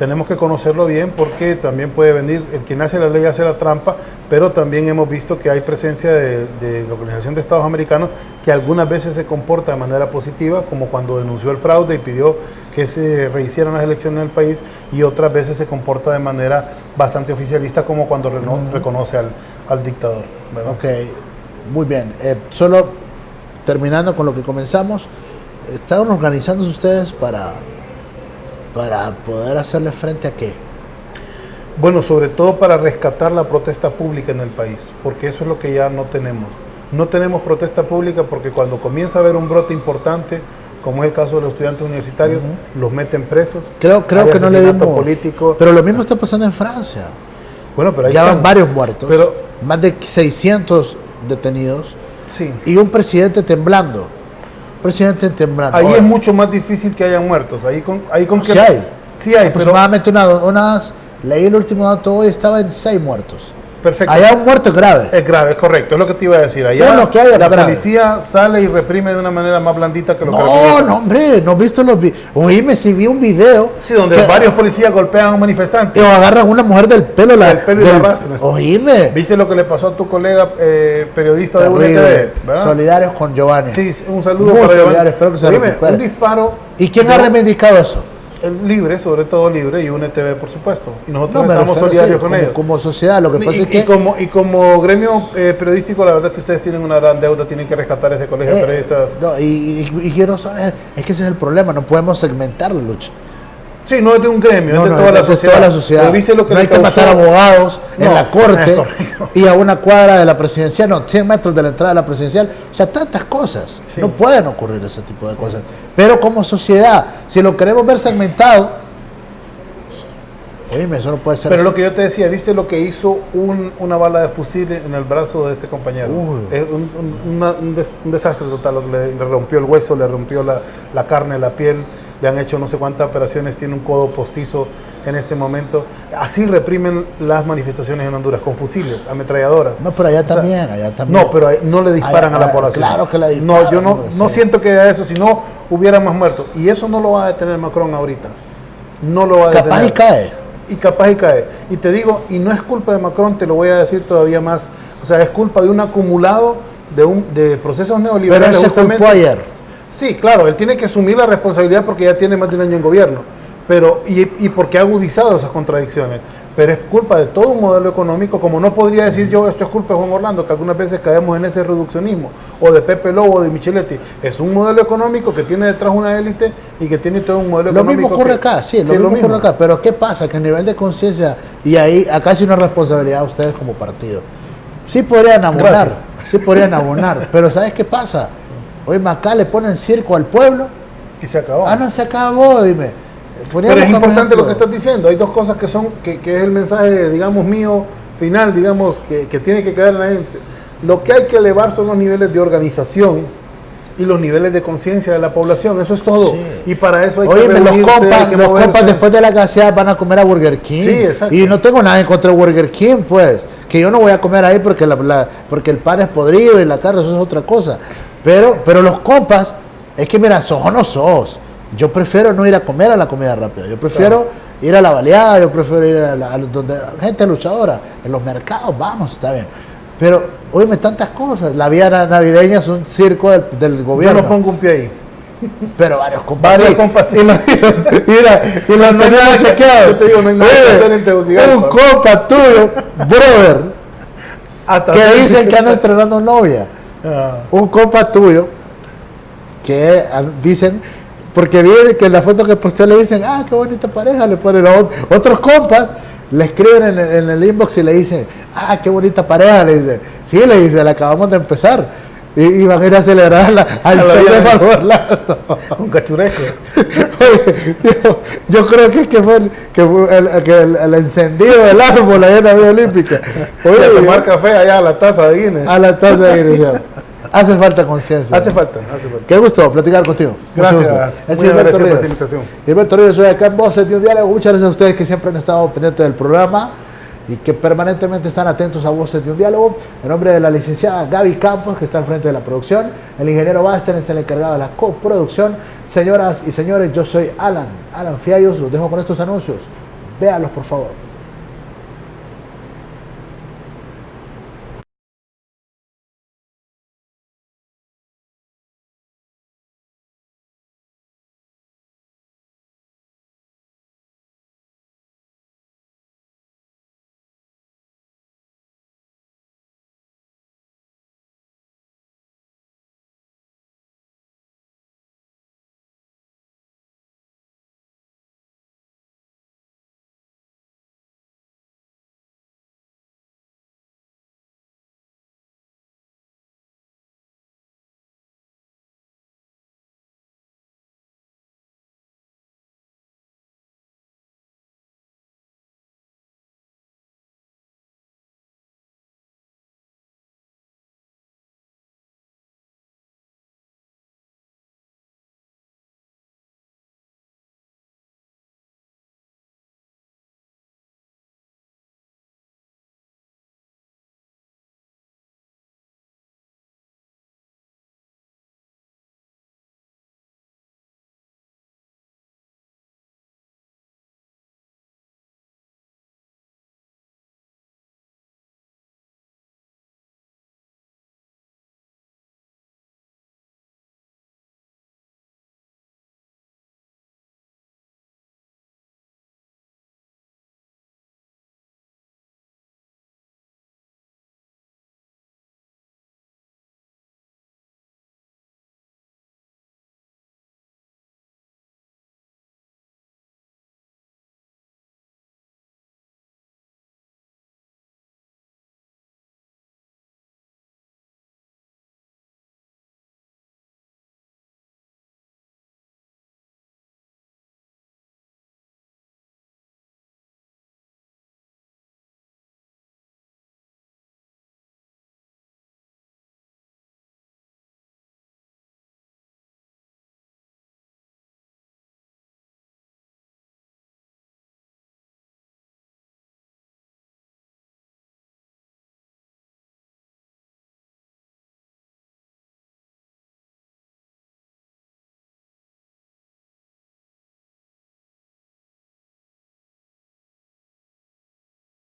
tenemos que conocerlo bien porque también puede venir, el quien hace la ley hace la trampa, pero también hemos visto que hay presencia de la Organización de Estados Americanos que algunas veces se comporta de manera positiva, como cuando denunció el fraude y pidió que se rehicieran las elecciones en el país, y otras veces se comporta de manera bastante oficialista, como cuando reconoce al dictador, ¿verdad? Ok, muy bien. Solo terminando con lo que comenzamos, ¿están organizándose ustedes para poder hacerle frente a qué? Bueno, sobre todo para rescatar la protesta pública en el país, porque eso es lo que ya no tenemos. No tenemos protesta pública porque cuando comienza a haber un brote importante, como es el caso de los estudiantes universitarios, los meten presos. Creo que no le dimos político. Pero lo mismo está pasando en Francia. Bueno, pero ahí ya están van varios muertos, pero, más de 600 detenidos, sí, y un presidente temblando. Ahí es mucho más difícil que hayan muertos. Ahí con sí hay. Sí hay, aproximadamente leí el último dato hoy, estaba en 6 muertos. Perfecto. Allá un muerto es grave. Es grave, es correcto, es lo que te iba a decir. Allá la policía sale y reprime de una manera más blandita que lo que... No, hombre, no he visto los videos. Oíme, si vi un video... Sí, donde varios policías golpean a un manifestante. O agarran a una mujer del pelo, y la arrastran. Oíme. ¿Viste lo que le pasó a tu colega periodista de UNTV? ¿Verdad? Solidarios con Giovanni. Sí, un saludo para Giovanni. Espero que se recupere. Un disparo... ¿Y quién ha reivindicado eso? El Libre, sobre todo Libre, y UNTV, por supuesto. Y nosotros estamos solidarios con ellos. Como sociedad, lo que pasa es que... Y como gremio periodístico, la verdad es que ustedes tienen una gran deuda, tienen que rescatar ese colegio de periodistas. No, y quiero saber, es que ese es el problema, no podemos segmentar la lucha. Sí, no es de un gremio, es de toda la sociedad. Toda la sociedad. Pero ¿viste lo que no hay que matar abogados en la corte y a una cuadra de la presidencial, 100 metros de la entrada de la presidencial. O sea, tantas cosas. Sí. No pueden ocurrir ese tipo de cosas. Pero como sociedad, si lo queremos ver segmentado, oíme, eso no puede ser. Pero así. Lo que yo te decía, ¿viste lo que hizo una bala de fusil en el brazo de este compañero? Es un desastre total. Le rompió el hueso, le rompió la carne, la piel. Le han hecho no sé cuántas operaciones, tiene un codo postizo en este momento. Así reprimen las manifestaciones en Honduras, con fusiles, ametralladoras. No, pero allá también. No, pero no le disparan a la población. Claro que le disparan. No, yo no siento que haya eso, si no hubiera más muertos. Y eso no lo va a detener Macron ahorita. No lo va a detener. Capaz y cae. Y capaz y cae. Y te digo, y no es culpa de Macron, te lo voy a decir todavía más. O sea, es culpa de un acumulado de procesos neoliberales. Pero ese culpó ayer. Sí, claro, él tiene que asumir la responsabilidad porque ya tiene más de un año en gobierno, pero y porque ha agudizado esas contradicciones. Pero es culpa de todo un modelo económico, como no podría decir yo, esto es culpa de Juan Orlando, que algunas veces caemos en ese reduccionismo, o de Pepe Lobo, o de Micheletti. Es un modelo económico que tiene detrás una élite y que tiene todo un modelo económico. Lo mismo ocurre acá, sí, lo mismo ocurre acá, pero ¿qué pasa? Que a nivel de conciencia, y ahí acá sí una responsabilidad a ustedes como partido. Sí podrían abonar, pero ¿sabes qué pasa? Hoy acá le ponen circo al pueblo y se acabó. No se acabó, dime. Pero es importante lo que estás diciendo. Hay dos cosas que es el mensaje, digamos, mío, final, digamos, que tiene que quedar en la gente. Lo que hay que elevar son los niveles de organización y los niveles de conciencia de la población. Eso es todo. Sí. Y para eso hay que reunirse, los compas después de la gaseada van a comer a Burger King. Sí, exacto. Y no tengo nada en contra de Burger King, pues. Que yo no voy a comer ahí porque el pan es podrido y la carne, eso es otra cosa. Pero los compas, es que mira, sos o no sos. Yo prefiero no ir a comer a la comida rápida. Yo prefiero ir a la baleada, yo prefiero ir a donde gente luchadora. En los mercados, vamos, está bien. Pero, óyeme, tantas cosas. La vida navideña es un circo del gobierno. Yo no pongo un pie ahí. Pero varios compas sí. Y los tenemos chequeados. Yo te digo, no hay nada que hacer en Tegucigalpa. Un compa tuyo, brother, que dicen que anda estrenando novia. Un compa tuyo que dicen, porque viene que en la foto que posteó le dicen, qué bonita pareja, le ponen otros compas, le escriben en el inbox y le dicen, qué bonita pareja, le dicen, sí, le dicen, la acabamos de empezar. Y van a ir a celebrar al show de Juan Orlando. Un cachureco. Yo creo que fue el encendido del árbol allá en la Vía Olímpica. Oye, tomar café allá a la taza de Guinness. A la taza de Guinness. Hace falta conciencia. Hace falta. Qué gusto platicar contigo. Gracias. Muy agradecido por la invitación. Gilberto Ríos, soy acá en Voces de un Diálogo. Muchas gracias a ustedes que siempre han estado pendientes del programa y que permanentemente están atentos a Voces de un Diálogo. En nombre de la licenciada Gaby Campos, que está al frente de la producción, el ingeniero Basten es el encargado de la coproducción. Señoras y señores, yo soy Alan Fiallos. Los dejo con estos anuncios. Véalos, por favor.